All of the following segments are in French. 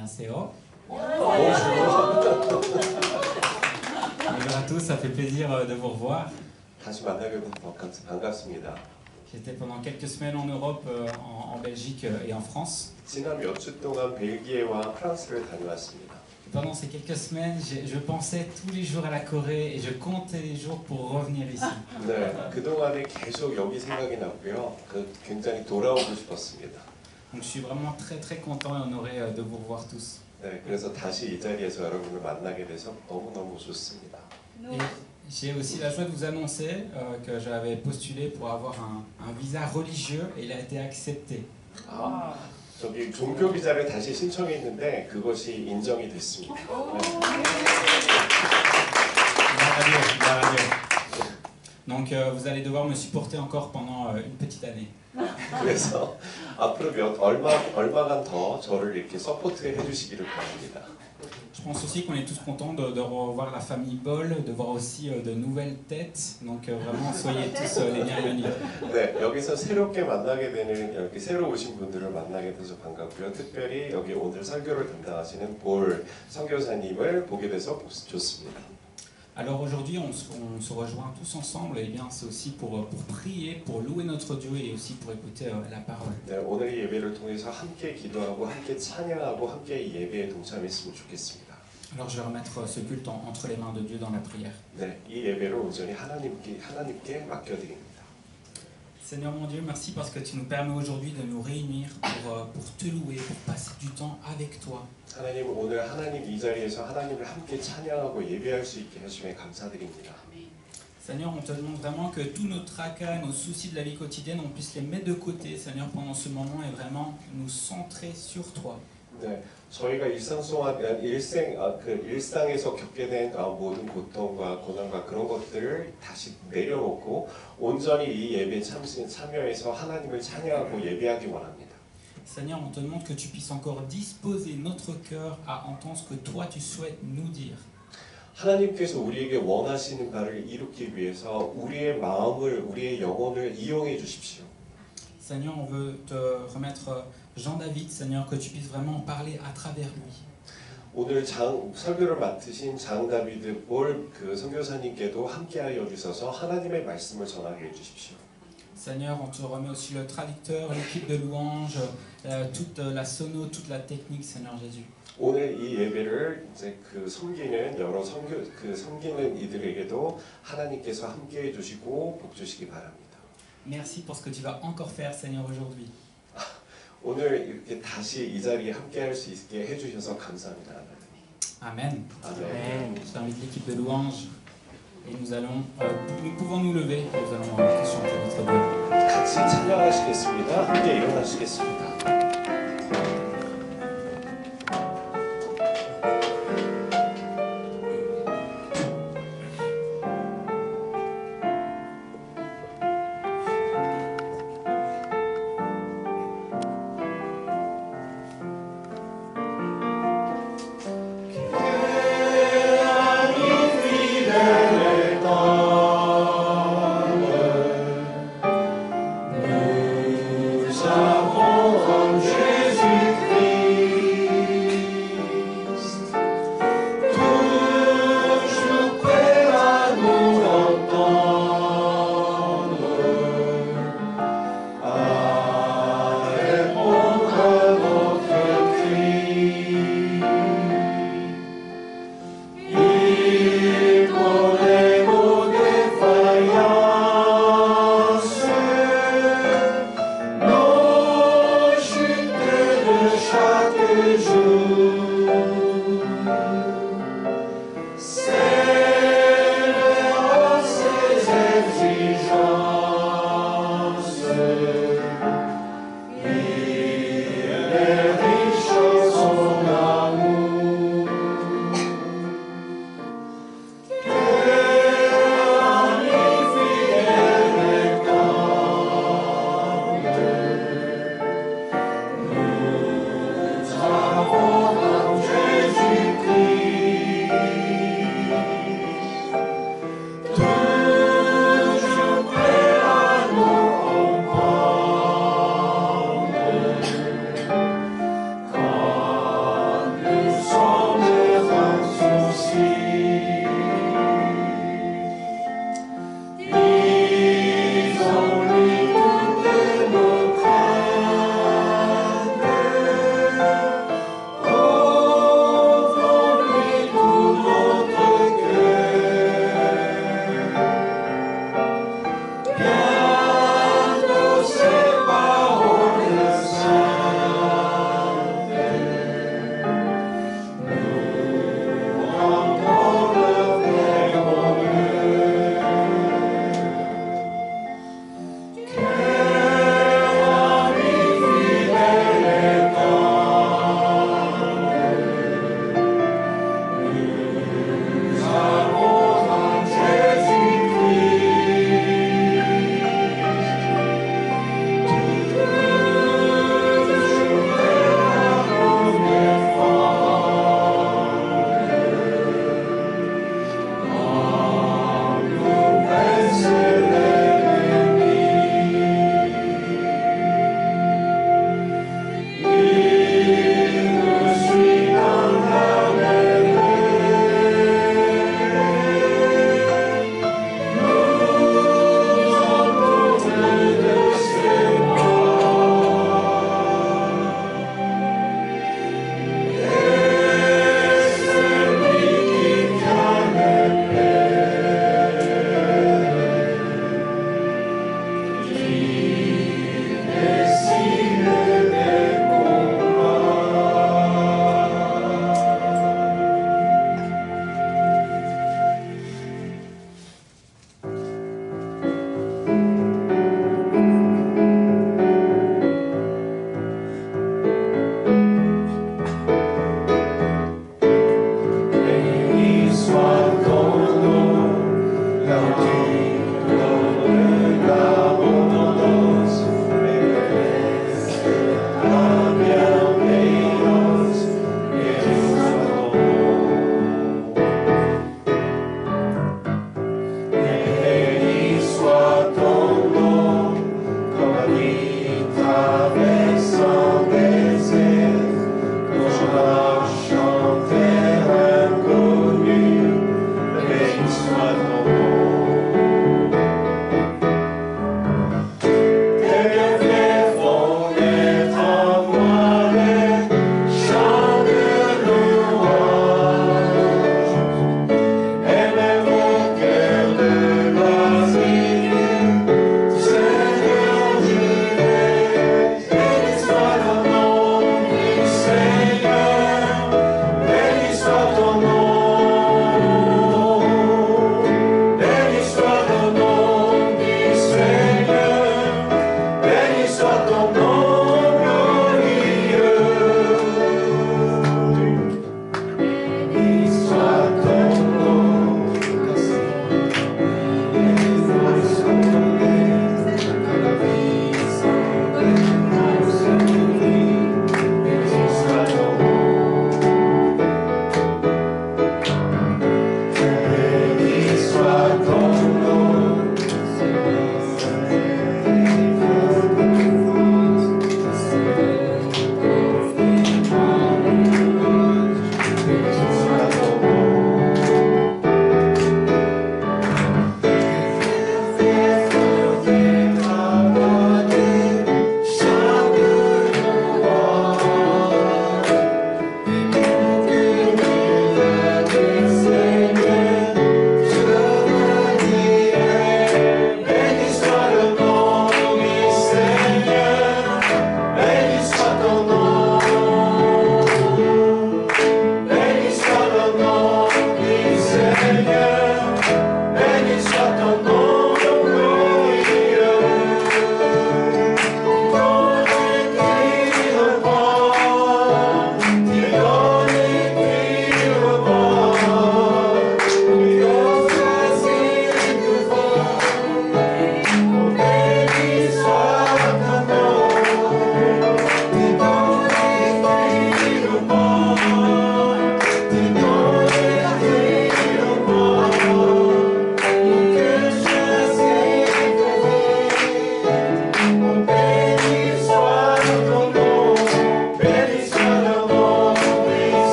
안녕하세요. Bonjour à tous, ça fait plaisir de vous revoir. 다시 만나게 돼서 반갑습니다. J'étais pendant quelques semaines en Europe, en Belgique et en France. 지난 몇 주 동안 벨기에와 프랑스를 다녀왔습니다. Pendant ces quelques semaines, je pensais tous les jours à la Corée et je comptais les jours pour revenir ici. 네, 그동안에 계속 여기 생각이 났고요. 굉장히 돌아오고 싶었습니다. Donc je suis vraiment très content et honoré de vous revoir tous. 네, 그래서 다시 이 자리에서 여러분을 만나게 돼서 너무너무 좋습니다. Et j'ai aussi la joie de vous annoncer que j'avais postulé pour avoir un visa religieux et il a été accepté. 저기 종교 비자를 다시 신청했는데 그것이 인정이 됐습니다. Donc vous allez devoir me supporter encore pendant une petite année. 그래서 앞으로 얼마간 더 저를 이렇게 서포트해 주시기를 바랍니다. Je pense aussi qu'on est tous contents de revoir la famille Boll, de voir aussi de nouvelles têtes. Donc vraiment, soyez tous les bienvenus. 네, 여기서 새롭게 만나게 되는 여기 새로 오신 분들을 만나게 돼서 반갑고요. 특별히 여기 오늘 설교를 담당하시는 볼 선교사님을 보게 돼서 좋습니다. Alors aujourd'hui, on se rejoint tous ensemble. Et bien, c'est aussi pour prier, pour louer notre Dieu et aussi pour écouter la parole. 네, 오늘 이 예배를 통해서 함께 기도하고 함께 찬양하고 함께 이 예배에 동참했으면 좋겠습니다. Alors je vais remettre ce culte entre les mains de Dieu dans la prière. 네, 이 예배를 온전히 하나님께 맡겨드립니다. Seigneur mon Dieu, merci parce que tu nous permets aujourd'hui de nous réunir pour te louer, pour passer du temps avec toi. 하나님 오늘 하나님 이 자리에서 하나님을 함께 찬양하고 예배할 수 있게 해주시면 감사드립니다. Seigneur, on te demande vraiment que tous nos tracas, nos soucis de la vie quotidienne, on puisse les mettre de côté, Seigneur, pendant ce moment et vraiment nous centrer sur toi. 네, 저희가 일상에서 겪게 된 모든 고통과 고난과 그런 것들을 다시 내려놓고 온전히 이 예배에 참여해서 하나님을 찬양하고 예배하기 원합니다. Seigneur, on te demande que tu puisses encore disposer notre cœur à entendre ce que toi tu souhaites nous dire. 하나님께서 우리에게 원하시는 바를 이루기 위해서 우리의 마음을, 우리의 영혼을 이용해 주십시오. Seigneur, on veut te remettre Jean-David, Seigneur, que tu puisses vraiment parler à travers lui. 오늘 설교를 맡으신 장다비드 볼 선교사님께도 함께하여 주셔서 하나님의 말씀을 전하게 해 주십시오. Seigneur, on te remet aussi le traducteur, l'équipe de louanges, toute la sono, toute la technique, Seigneur Jésus. 오늘 이 예배를 이제 섬기는 여러 섬기는 이들에게도 하나님께서 함께해 주시고 복 주시기 바랍니다. Merci pour ce que tu vas encore faire, Seigneur, aujourd'hui. 오늘 이렇게 다시 이 자리에 함께할 수 있게 해주셔서 감사합니다. Amen. 아멘. Je t'invite l'équipe de louanges et nous pouvons nous lever, nous allons chanter notre Dieu. 같이 찬양하시겠습니다. 함께 일어나시겠습니다. Nous avons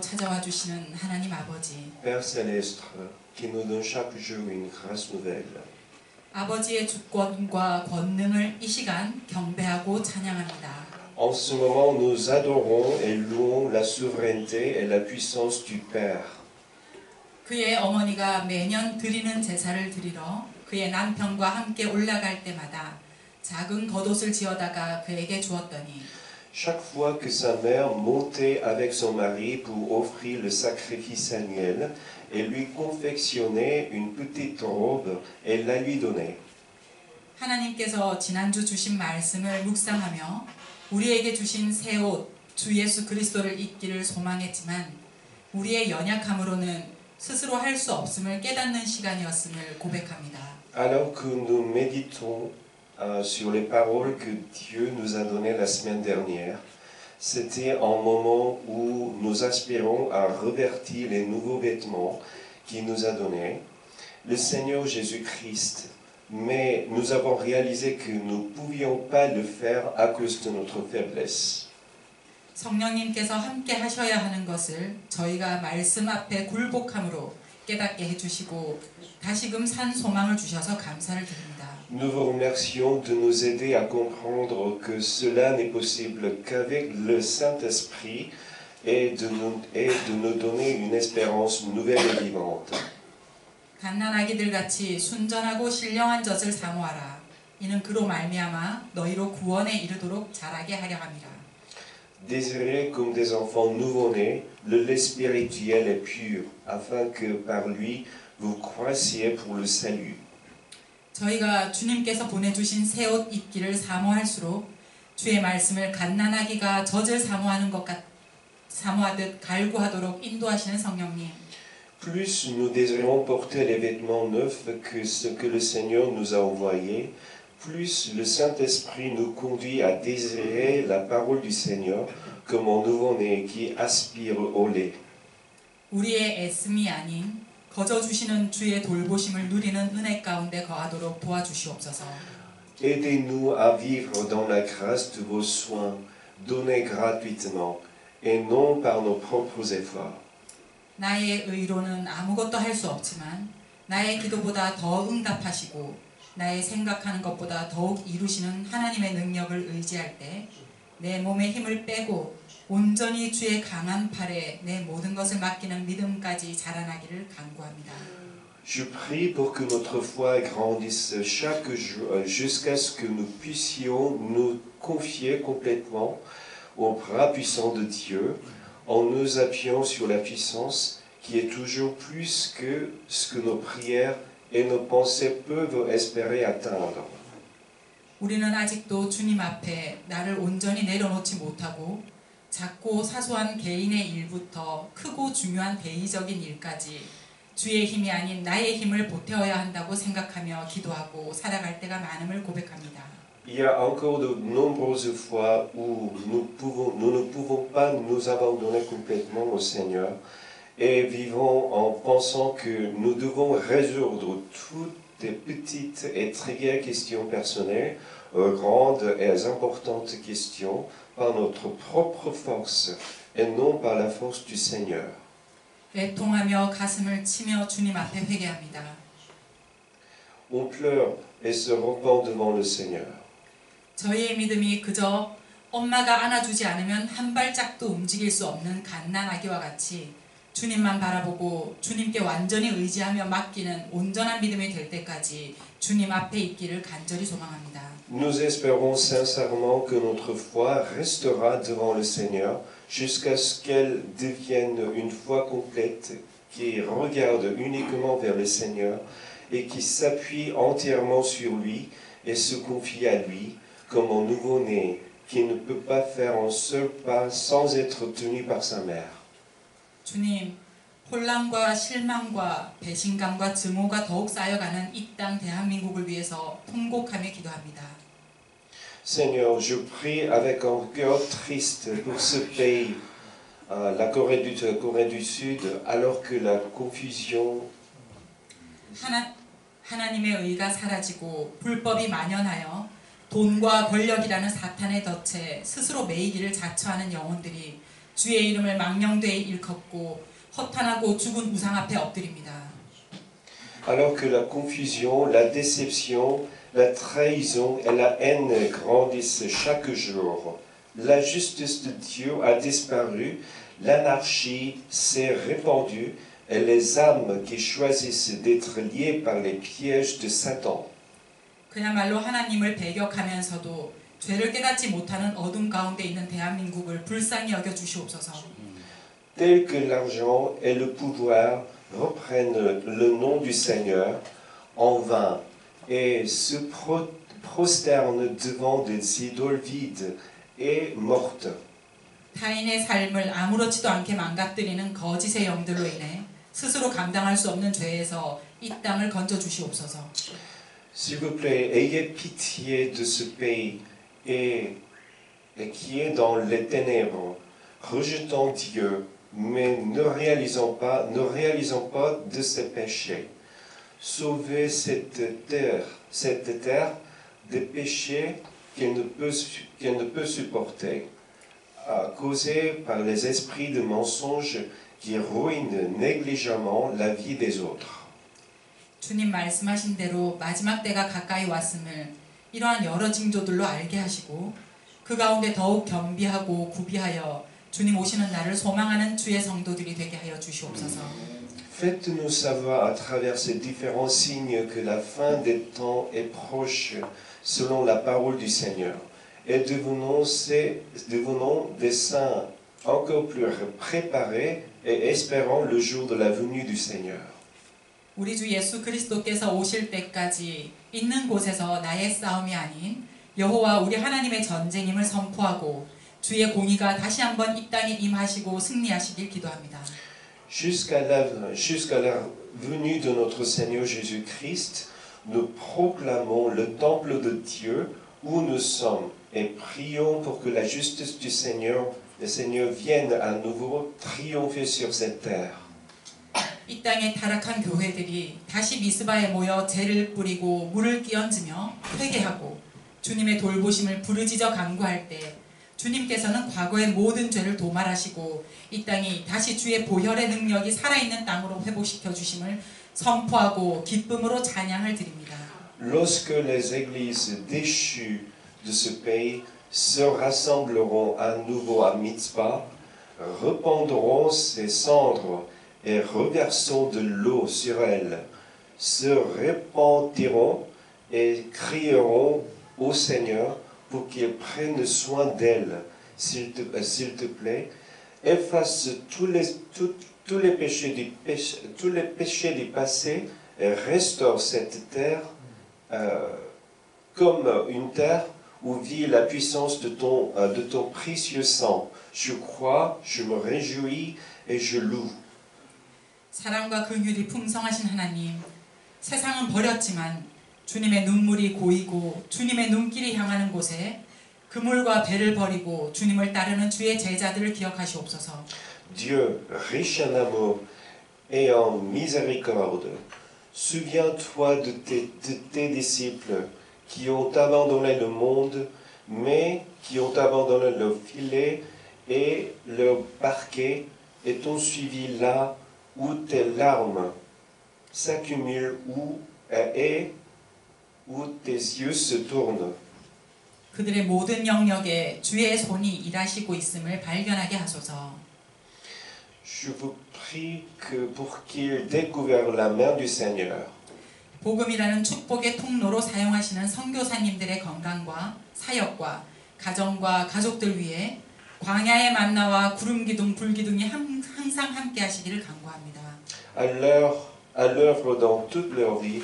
찾아와 주시는 하나님 아버지, Père céleste, qui nous donne chaque jour une grâce nouvelle. 아버지의 주권과 권능을 이 시간 경배하고 찬양합니다. En ce moment, nous adorons et louons la souveraineté et la puissance du Père. 그의 어머니가 매년 드리는 제사를 드리러 그의 남편과 함께 올라갈 때마다 작은 겉옷을 지어다가 그에게 주었더니 Chaque fois que sa mère montait avec son mari pour offrir le sacrifice annuel et lui confectionnait une petite robe, elle la lui donnait. 하나님께서 지난주 주신 말씀을 묵상하며 우리에게 주신 새 옷, 주 예수 그리스도를 입기를 소망했지만 우리의 연약함으로는 스스로 할 수 없음을 깨닫는 시간이었음을 고백합니다. Alors que nous méditons sur les paroles que Dieu nous a données la semaine dernière, c'était un moment où nous aspirons à revêtir les nouveaux vêtements qu'il nous a donnés, le Seigneur Jésus-Christ. Mais nous avons réalisé que nous ne pouvions pas le faire à cause de notre faiblesse. 성령님께서 함께 하셔야 하는 것을 저희가 말씀 앞에 굴복함으로 깨닫게 해주시고 다시금 산 소망을 주셔서 감사를 드립니다. Nous vous remercions de nous aider à comprendre que cela n'est possible qu'avec le Saint-Esprit et de nous donner une espérance nouvelle et vivante. 갓난아기들 같이 순전하고 신령한 젖을 사모하라. 이는 그로 말미암아 너희로 구원에 이르도록 자라게 하려 함이라. Désirez comme des enfants nouveau-nés le lait spirituel et pur, afin que par lui vous croissiez pour le salut. 저희가 주님께서 보내주신 새 옷 입기를 사모할수록 주의 말씀을 갓난아기가 젖을 사모하듯 갈구하도록 인도하시는 성령님. Plus nous désirons porter les vêtements neufs que ce que le Seigneur nous a envoyé, plus le Saint-Esprit nous conduit à désirer la parole du Seigneur comme un nouveau-né qui aspire au lait. 우리의 애씀이 아닌 거저 주시는 주의 돌보심을 누리는 은혜 가운데 거하도록 도와주시옵소서. Aidez-nous à vivre dans la grâce de vos soins, donnés gratuitement, et non par nos propres efforts. 나의 의로는 아무것도 할 수 없지만 나의 기도보다 더 응답하시고 나의 생각하는 것보다 더욱 이루시는 하나님의 능력을 의지할 때 내 몸에 힘을 빼고 온전히 주의 강한 팔에 내 모든 것을 맡기는 믿음까지 자라나기를 간구합니다. Je prie pour que notre foi grandisse chaque jour jusqu'à ce que nous puissions nous confier complètement au bras puissant de Dieu en nous appuyant sur la puissance qui est toujours plus que ce que nos prières et nos pensées peuvent espérer atteindre. 우리는 아직도 주님 앞에 나를 온전히 내려놓지 못하고 작고 사소한 개인의 일부터 크고 중요한 대의적인 일까지 주의 힘이 아닌 나의 힘을 보태어야 한다고 생각하며 기도하고 살아갈 때가 많음을 고백합니다. Il y a encore de nombreuses fois où nous ne pouvons pas nous abandonner complètement au Seigneur et vivons en pensant que nous devons résoudre toutes les petites et triviales questions personnelles, grandes et importantes questions par notre propre force et non par la force du Seigneur. 애통하며 가슴을 치며 주님 앞에 회개합니다. On pleure et se repent devant le Seigneur. 저희의 믿음이 그저 엄마가 안아주지 않으면 한 발짝도 움직일 수 없는 갓난아기와 같이 주님만 바라보고 주님께 완전히 의지하며 맡기는 온전한 믿음이 될 때까지 주님 앞에 있기를 간절히 소망합니다. Nous espérons sincèrement que notre foi restera devant le Seigneur jusqu'à ce qu'elle devienne une foi complète qui regarde uniquement vers le Seigneur et qui s'appuie entièrement sur lui et se confie à lui comme un nouveau-né qui ne peut pas faire un seul pas sans être tenu par sa mère. 주님, 혼란과 실망과 배신감과 증오가 더욱 쌓여가는 이 땅 대한민국을 위해서 통곡하며 기도합니다. Seigneur, je prie avec un cœur triste pour ce pays, la Corée du Sud, alors que la confusion 하나님의 의가 사라지고 불법이 만연하여 돈과 권력이라는 사탄의 덫에 스스로 매이기를 자처하는 영혼들이 주의 이름을 망령되이 일컫고 허탄하고 죽은 우상 앞에 엎드립니다. Alors que la confusion, la déception, la trahison et la haine grandissent chaque jour, la justice de Dieu a disparu, l'anarchie s'est répandue et les âmes qui choisissent d'être liées par les pièges de Satan. 그야말로 하나님을 배격하면서도 죄를 깨닫지 못하는 어둠 가운데 있는 대한민국을 불쌍히 여겨 주시옵소서. Tel que l'argent et le pouvoir reprennent le nom du Seigneur en vain et se prosternent devant des idoles vides et mortes. 타인의 삶을 아무렇지도 않게 망가뜨리는 거짓의 영들로 인해 스스로 감당할 수 없는 죄에서 이 땅을 건져 주시옵소서. S'il vous plaît, ayez pitié de ce pays et qui est dans les ténèbres, rejetant Dieu, mais ne réalisant pas de ses péchés. Sauvez cette terre des péchés qu'elle ne peut supporter, causés par les esprits de mensonge qui ruinent négligemment la vie des autres. 주님 말씀하신 대로 마지막 때가 가까이 왔음을 이러한 여러 징조들로 알게 하시고 그 가운데 더욱 겸비하고 구비하여 주님 오시는 날을 소망하는 주의 성도들이 되게 하여 주시옵소서. Faites-nous savoir à travers ces différents signes que la fin des temps est proche selon la parole du Seigneur et devenons des saints encore plus préparés et espérant le jour de la venue du Seigneur. 우리 주 예수 그리스도께서 오실 때까지 있는 곳에서 나의 싸움이 아닌 여호와 우리 하나님의 전쟁임을 선포하고 주의 공의가 다시 한번 이 땅에 임하시고 승리하시길 기도합니다. Jusqu'à la venue de notre Seigneur Jésus-Christ, nous proclamons le temple de Dieu où nous sommes et prions pour que la justice du Seigneur vienne à nouveau triompher sur cette terre. 이 땅의 타락한 교회들이 다시 미스바에 모여 재를 뿌리고 물을 끼얹으며 회개하고 주님의 돌보심을 부르짖어 간구할 때 주님께서는 과거의 모든 죄를 도말하시고 이 땅이 다시 주의 보혈의 능력이 살아있는 땅으로 회복시켜 주심을 선포하고 기쁨으로 찬양을 드립니다. Lorsque les églises déchues de ce pays se rassembleront à nouveau à Mitzpah, répandront ses cendres et reversant de l'eau sur elles, se repentiront et crieront au Seigneur pour qu'il prenne soin d'elles. S'il te plaît, efface tous les péchés du passé et restaure cette terre comme une terre où vit la puissance de ton précieux sang. Je crois, je me réjouis et je loue. 사랑과 긍휼이 풍성하신 하나님, 세상은 버렸지만 주님의 눈물이 고이고 주님의 눈길이 향하는 곳에 그물과 배를 버리고 주님을 따르는 주의 제자들을 기억하시옵소서. Dieu, riche en amour et en miséricorde, souviens-toi de tes disciples qui ont abandonné le monde, mais qui ont abandonné leur filet et leur parquet et t'ont suivi là où tes larmes s'accumulent et où tes yeux se tournent. 그들의 모든 영역에 주의 손이 일하시고 있음을 발견하게 하소서. Je vous prie pour qu'ils découvrent la main du Seigneur. 복음이라는 축복의 통로로 사용하시는 선교사님들의 건강과 사역과 가정과 가족들 위해 광야의 만나와 구름기둥 불기둥이 항상 함께 하시기를 간구합니다. À l'œuvre dans toute leur vie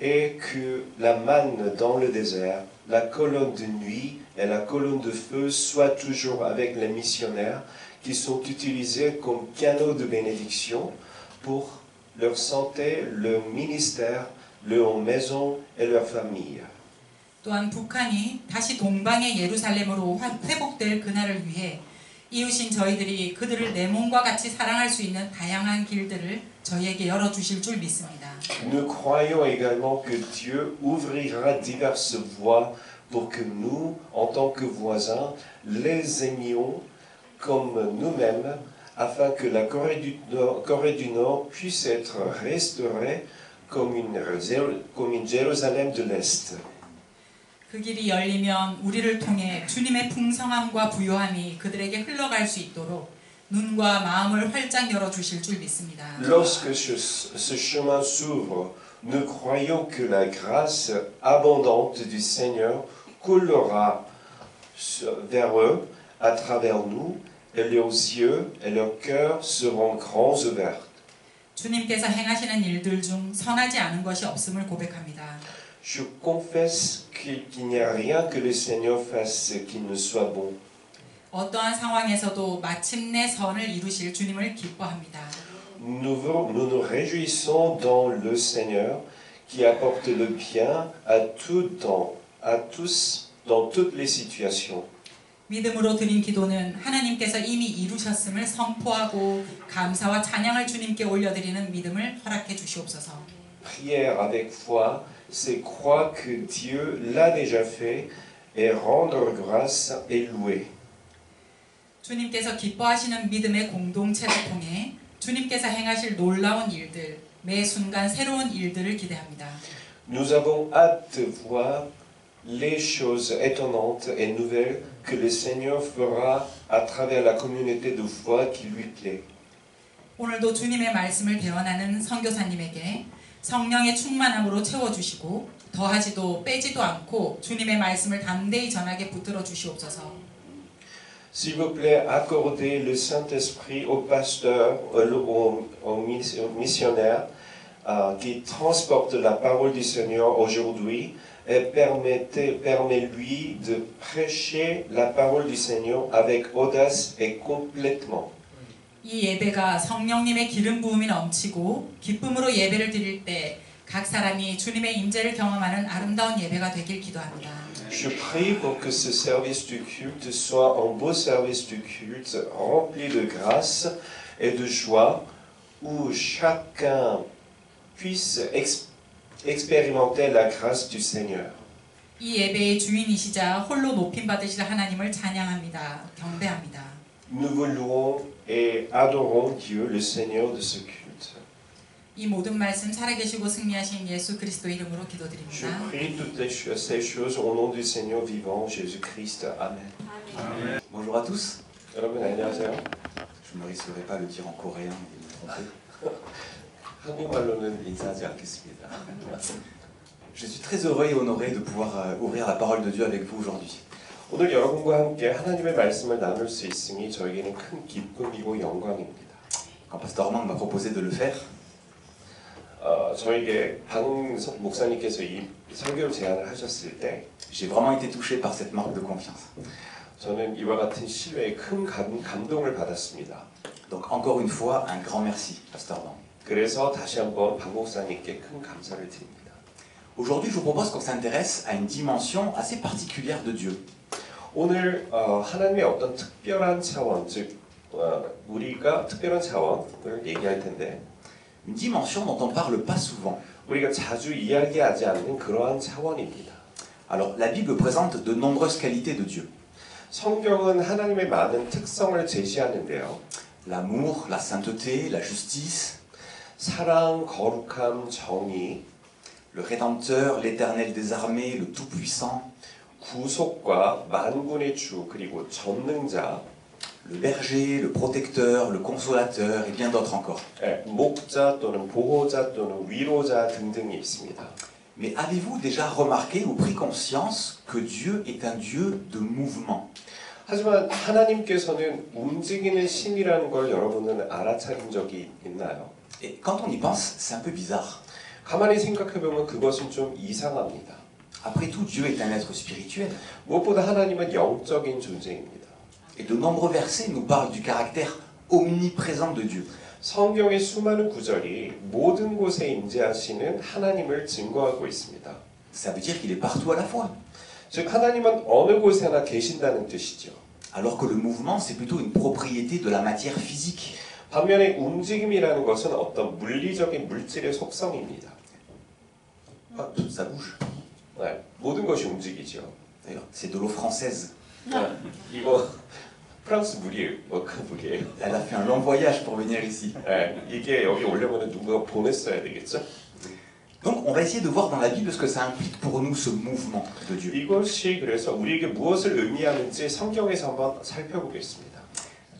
et que la manne dans le désert, la colonne de nuit et la colonne de feu soient toujours avec les missionnaires qui sont utilisés comme canaux de bénédiction pour leur santé, leur ministère, leur maison et leur famille. 또한 북한이 다시 동방의 예루살렘으로 회복될 그날을 위해 이웃인 저희들이 그들을 내 몸과 같이 사랑할 수 있는 다양한 길들을 저희에게 열어주실 줄 믿습니다. Nous croyons également que Dieu ouvrira diverses voies pour que nous, en tant que voisins, les aimions comme nous-mêmes, afin que la Corée du Nord puisse être restaurée comme une Jérusalem de l'Est. 그 길이 열리면 우리를 통해 주님의 풍성함과 부요함이 그들에게 흘러갈 수 있도록 눈과 마음을 활짝 열어주실 줄 믿습니다. Lorsque ce chemin s'ouvre, nous croyons que la grâce abondante du Seigneur coulera vers eux, à travers nous, et leurs yeux et leurs cœurs seront grands ouverts. 주님께서 행하시는 일들 중 선하지 않은 것이 없음을 고백합니다. Je confesse qu'il n'y a rien que le Seigneur fasse qui ne soit bon. 어떠한 상황에서도 마침내 선을 이루실 주님을 기뻐합니다. Nous nous réjouissons dans le Seigneur qui apporte le bien à tous, dans toutes les situations. 믿음으로 드린 기도는 하나님께서 이미 이루셨음을 선포하고 감사와 찬양을 주님께 올려드리는 믿음을 허락해 주시옵소서. Prière avec foi, c'est croire que Dieu l'a déjà fait et rendre grâce et louer. 주님께서 기뻐하시는 믿음의 공동체를 통해 주님께서 행하실 놀라운 일들, 매 순간 새로운 일들을 기대합니다. Nous avons hâte de voir les choses étonnantes et nouvelles que le Seigneur fera à travers la communauté de foi qui lui plaît. 오늘도 주님의 말씀을 대언하는 선교사님에게 성령의 충만함으로 채워주시고 더하지도 빼지도 않고 주님의 말씀을 담대히 전하게 붙들어 주시옵소서. S'il vous plaît, accordez le Saint-Esprit aux pasteurs, aux missionnaires qui transportent la parole du Seigneur aujourd'hui et permets-lui de prêcher la parole du Seigneur avec audace et complètement. 이 예배가 성령님의 기름 부음이 넘치고 기쁨으로 예배를 드릴 때 각 사람이 주님의 임재를 경험하는 아름다운 예배가 되길 기도합니다. Je prie pour que ce service du culte soit un beau service du culte rempli de grâce et de joie où chacun puisse expérimenter la grâce du Seigneur. 이 예배의 주인이시자 홀로 높임 받으실 하나님을 찬양합니다. 경배합니다. Nous vous louons et adorons Dieu, le Seigneur de ce culte. 이 모든 말씀 살아계시고 승리하신 예수 그리스도 이름으로 Je 기도드립니다. prie toutes ces choses au nom du Seigneur vivant, Jésus-Christ. Amen. Amen. Bonjour à tous. 여러분 안녕하세요. Je ne me risquerai pas de le dire en coréen et de me tromper. 한국말로는 인사하지 않겠습니다. Je suis très heureux et honoré de pouvoir ouvrir la parole de Dieu avec vous aujourd'hui. 오늘 여러분과 함께 하나님의 말씀을 나눌 수 있으니 저에게는 큰 기쁨이고 영광입니다. Quand Pasteur Armand m'a proposé de le faire, 저에게 박 목사님께서 이 설교를 제안을 하셨을 때 j'ai vraiment été touché par cette marque de confiance. 저는 이와 같은 신뢰에 큰 감동을 받았습니다. Donc encore une fois, un grand merci, Pasteur Armand. 그래서 다시 한번 박 목사님께 큰 감사를 드립니다. Aujourd'hui, je vous propose qu'on s'intéresse à une dimension assez particulière de Dieu. 오늘 하나님의 어떤 특별한 차원, 즉 우리가 특별한 차원을 얘기할 텐데 Une dimension dont on parle pas souvent. 우리가 자주 이야기하지 않는 그러한 차원입니다. Alors, la Bible présente de nombreuses qualités de Dieu. 성경은 하나님의 많은 특성을 제시하는데요. L'amour, la sainteté, la justice, 사랑, 거룩함, 정의, le Rédempteur, l'Éternel des armées, le Tout-Puissant, 구속과 만군의 주 그리고 전능자, le berger, le protecteur, le consolateur et bien d'autres encore. 목자 또는 보호자 또는 위로자 등등이 있습니다. Mais avez-vous déjà remarqué ou pris conscience que Dieu est un Dieu de mouvement? 하지만 하나님께서는 움직이는 신이라는 걸 여러분은 알아차린 적이 있나요? Et quand on y pense, c'est un peu bizarre. 가만히 생각해보면 그것은 좀 이상합니다. Après tout, Dieu est un être spirituel. 무엇보다 하나님은 영적인 존재입니다. Et de nombreux versets nous parlent du caractère omniprésent de Dieu. 성경의 수많은 구절이 모든 곳에 임재하시는 하나님을 증거하고 있습니다. Ça veut dire qu'il est partout à la fois. 즉 하나님은 어느 곳에나 계신다는 뜻이죠. Alors que le mouvement, c'est plutôt une propriété de la matière physique. 반면에 움직임이라는 것은 어떤 물리적인 물질의 속성입니다. Ça bouge. 네, 모든 것이 움직이죠. D'ailleurs, c'est de l'eau française. 이거 프랑스 물이에요. 그 물이에요. Elle a fait un long voyage pour venir ici. 네, 이게 여기 오려면 누가 보냈어야 되겠죠? Donc on va essayer de voir dans la Bible ce que ça implique pour nous ce mouvement de Dieu. 이것이 그래서 우리에게 무엇을 의미하는지 성경에서 한번 살펴보겠습니다.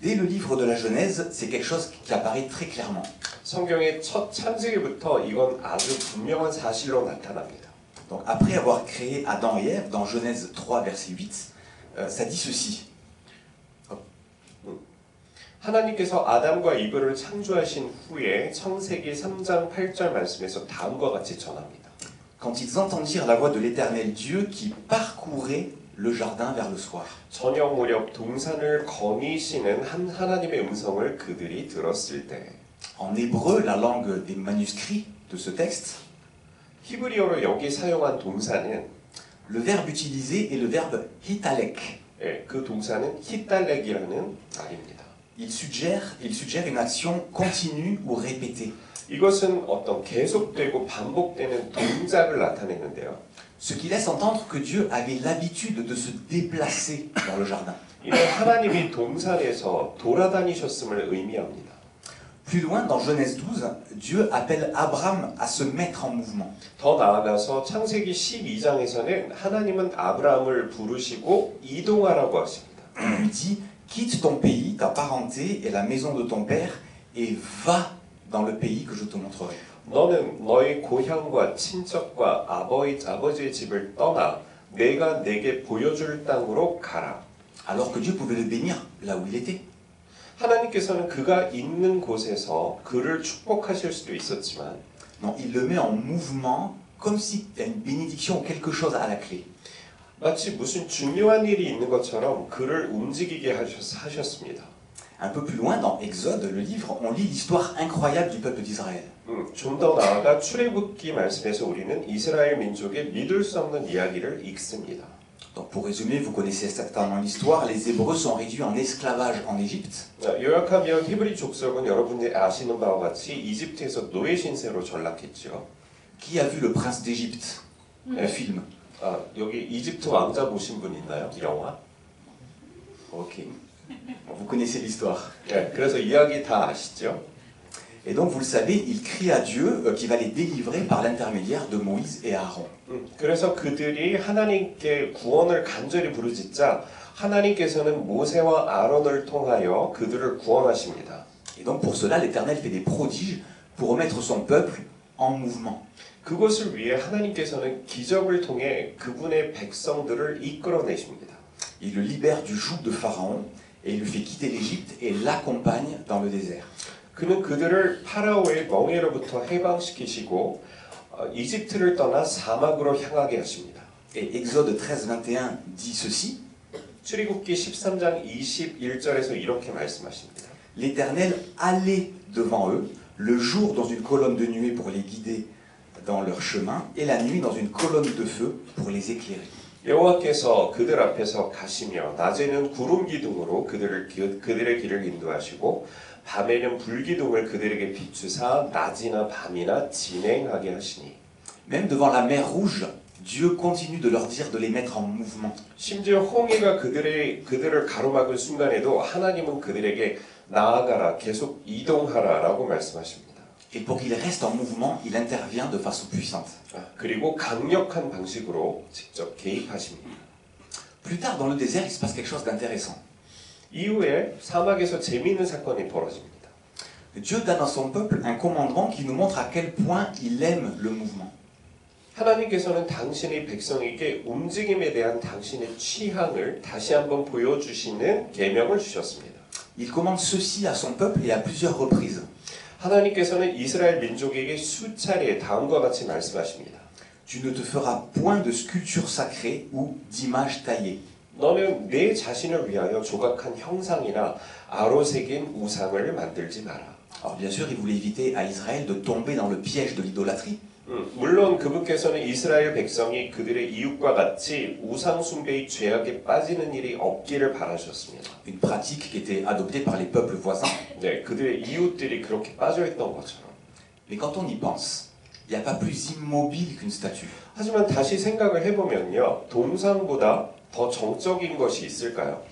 Dès le livre de la Genèse, c'est quelque chose qui apparaît très clairement. 성경의 첫 창세기부터 이건 아주 분명한 사실로 나타납니다. Donc après avoir créé Adam et Ève, dans Genèse 3, verset 8, ça dit ceci. 하나님께서 아담과 이브를 창조하신 후에 창세기 3장 8절 말씀에서 다음과 같이 전합니다. Quand ils entendirent la voix de l'Éternel Dieu qui parcourait le jardin vers le soir. 저녁 무렵 동산을 거니시는 한 하나님의 음성을 그들이 들었을 때 En hébreu, la langue des manuscrits de ce texte, 히브리어로 여기 사용한 동사는 le verbe utilisé est le verbe hitalek. 그 동사는 히달렉이라는 말입니다. Il suggère une action continue ou répétée. 이것은 어떤 계속되고 반복되는 동작을 나타내는데요. Ce qui laisse entendre que Dieu avait l'habitude de se déplacer dans le jardin. 이는 하나님이 동산에서 돌아다니셨음을 의미합니다. Plus loin, dans Genèse 12, Dieu appelle Abraham à se mettre en mouvement. 더 나아가서 창세기 12장에서는 하나님은 아브라함을 부르시고 이동하라고 하십니다. Il lui dit, quitte ton pays, ta parenté et la maison de ton père et va dans le pays que je te montrerai. 너는 너의 고향과 친척과 아버지의 집을 떠나 내가 내게 보여줄 땅으로 가라. Alors que Dieu pouvait le bénir là où il était. 하나님께서는 그가 있는 곳에서 그를 축복하실 수도 있었지만 Non, il le met en mouvement comme s'il y a une bénédiction ou quelque chose à la clé. 마치 무슨 중요한 일이 있는 것처럼 그를 움직이게 하셨습니다. Un peu plus loin, dans Exode, le livre, on lit l'histoire incroyable du peuple d'Israël. 좀 더 나아가 출애굽기 말씀에서 우리는 이스라엘 민족의 믿을 수 없는 이야기를 읽습니다. Donc pour résumer, vous connaissez certainement l'histoire, les Hébreux sont réduits en esclavage en Égypte. 요약하면 히브리 족속은 여러분들이 아시는 바와 같이 이집트에서 노예 신세로 전락했죠. Qui a vu le prince d'Égypte? Le film. 여기 이집트 왕자 보신 분 있나요? 영화? Ok. Vous connaissez l'histoire. 네, 그래서 이야기 다 아시죠? Et donc vous le savez, il crie à Dieu qui va les délivrer par l'intermédiaire de Moïse et Aaron. 그래서 그들이 하나님께 구원을 간절히 부르짖자 하나님께서는 모세와 아론을 통하여 그들을 구원하십니다. Et donc pour cela, l'Éternel fait des prodiges pour remettre son peuple en mouvement. 그것을 위해 하나님께서는 기적을 통해 그분의 백성들을 이끌어내십니다. Il le libère du joug de Pharaon et il lui fait quitter l'Égypte et l'accompagne dans le désert. 그는 그들을 파라오의 멍에로부터 해방시키시고 이집트를 떠나 사막으로 향하게 하십니다. Et Exode 13-21 dit ceci. 출애굽기 13장 21절에서 이렇게 말씀하십니다. L'Éternel allait devant eux, le jour dans une colonne de nuée pour les guider dans leur chemin, et la nuit dans une colonne de feu pour les éclairer. 여호와께서 그들 앞에서 가시며 낮에는 구름 기둥으로 그들의 길을 인도하시고 밤에는 불기둥을 그들에게 비추사 낮이나 밤이나 진행하게 하시니. Même devant la mer Rouge, Dieu continue de leur dire de les mettre en mouvement. 심지어 홍해가 그들을 가로막은 순간에도 하나님은 그들에게 나아가라, 계속 이동하라라고 말씀하십니다. Et pour qu'ils restent en mouvement, il intervient de façon puissante. 그리고 강력한 방식으로 직접 개입하십니다. Plus tard dans le désert, il se passe quelque chose d'intéressant. 이후에 사막에서 재미있는 사건이 벌어집니다. Dieu donne à son peuple un commandement qui nous montre à quel point il aime le mouvement. 하나님께서는 당신의 백성에게 움직임에 대한 당신의 취향을 다시 한번 보여주시는 계명을 주셨습니다. Il commande ceci à son peuple et à plusieurs reprises. 하나님께서는 이스라엘 민족에게 수차례 다음과 같이 말씀하십니다. Tu ne te feras point de sculpture sacrée ou d'image taillée. 너는 내 자신을 위하여 조각한 형상이나 아로 새긴 우상을 만들지 마라. Alors bien sûr, il voulait éviter à Israël de tomber dans le piège de l'idolâtrie. 물론 그분께서는 이스라엘 백성이 그들의 이웃과 같이 우상 숭배의 죄악에 빠지는 일이 없기를 바라셨습니다. Une pratique qui était adoptée par les peuples voisins. 네, 그들의 이웃들이 그렇게 빠져있던 것처럼. Mais quand on y pense, il n'y a pas plus immobile qu'une statue. 하지만 다시 생각을 해보면요, 동상보다 더 정적인 것이 있을까요?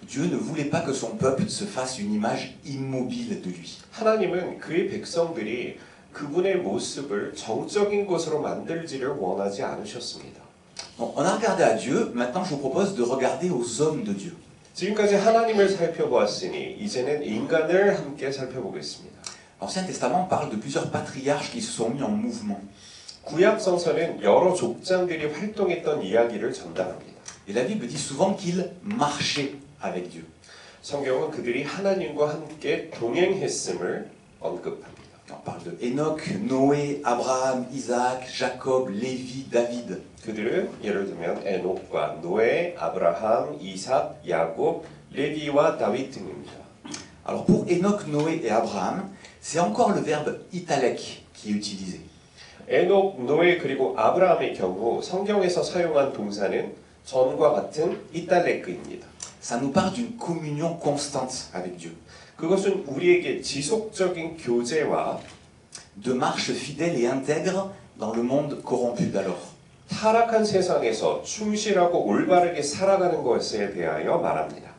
Dieu ne voulait pas que son peuple se fasse une image immobile de lui. 하나님은 그의 백성들이 그분의 모습을 정적인 것으로 만들지를 원하지 않으셨습니다. Donc, on a regardé à Dieu, maintenant je vous propose de regarder aux hommes de Dieu. 지금까지 하나님을 살펴보았으니 이제는 인간을 함께 살펴보겠습니다. L'Ancien Testament parle de plusieurs patriarches qui se sont mis en mouvement. 구약 성서는 여러 족장들이 활동했던 이야기를 전달합니다. Et la Bible dit souvent qu'ils marchaient avec Dieu. 성경은 그들이 하나님과 함께 동행했음을 언급합니다. On parle de Enoch, Noé, Abraham, Isaac, Jacob, Lévi, David. 그들은 예를 들면 에녹과 노에, 아브라함, 이삭, 야곱, 레위와 다윗 등입니다. Alors pour Enoch, Noé et Abraham, c'est encore le verbe italek qui est utilisé. 에녹, 노에 그리고 아브라함의 경우 성경에서 사용한 동사는 전과 같은 이탈레크입니다. Ça nous parle d'une communion constante avec Dieu, 그것은 우리에게 지속적인 교제와 de marche fidèle et intègre dans le monde corrompu d'alors. 타락한 세상에서 충실하고 올바르게 살아가는 것에 대하여 말합니다.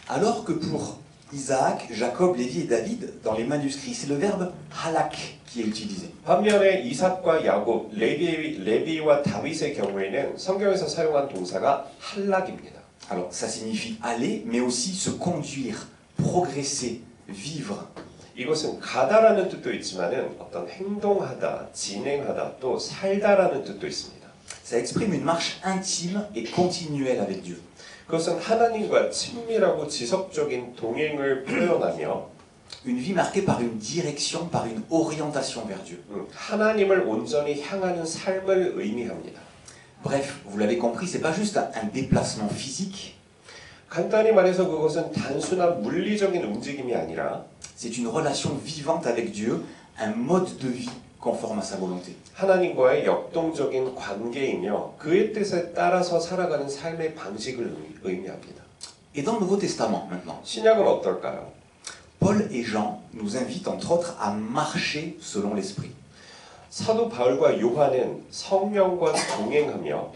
Alors que pour Isaac, Jacob, Lévi et David, dans les manuscrits, c'est le verbe halak qui est utilisé. 반면에 이삭과 야곱, 레위와 다윗의 경우에는 성경에서 사용한 동사가 할락입니다. Alors ça signifie aller, mais aussi se conduire, progresser, vivre. 이것은 가다라는 뜻도 있지만은 어떤 행동하다, 진행하다, 또 살다라는 뜻도 있습니다. Ça exprime une marche intime et continuelle avec Dieu. 그것은 하나님과 친밀하고 지속적인 동행을 표현하며 Une vie marquée par une direction, par une orientation vers Dieu. 하나님을 온전히 향하는 삶을 의미합니다. Bref, vous l'avez compris, c'est pas juste un déplacement physique, 간단히 말해서 그것은 단순한 물리적인 움직임이 아니라 c'est une relation vivante avec Dieu, un mode de vie conforme à sa volonté. 하나님과의 역동적인 관계이며 그의 뜻에 따라서 살아가는 삶의 방식을 의미합니다. Et dans le Nouveau Testament maintenant, 신약은 어떨까요? Paul et Jean nous invitent entre autres à marcher selon l'Esprit. 사도 바울과 요한은 성령과 동행하며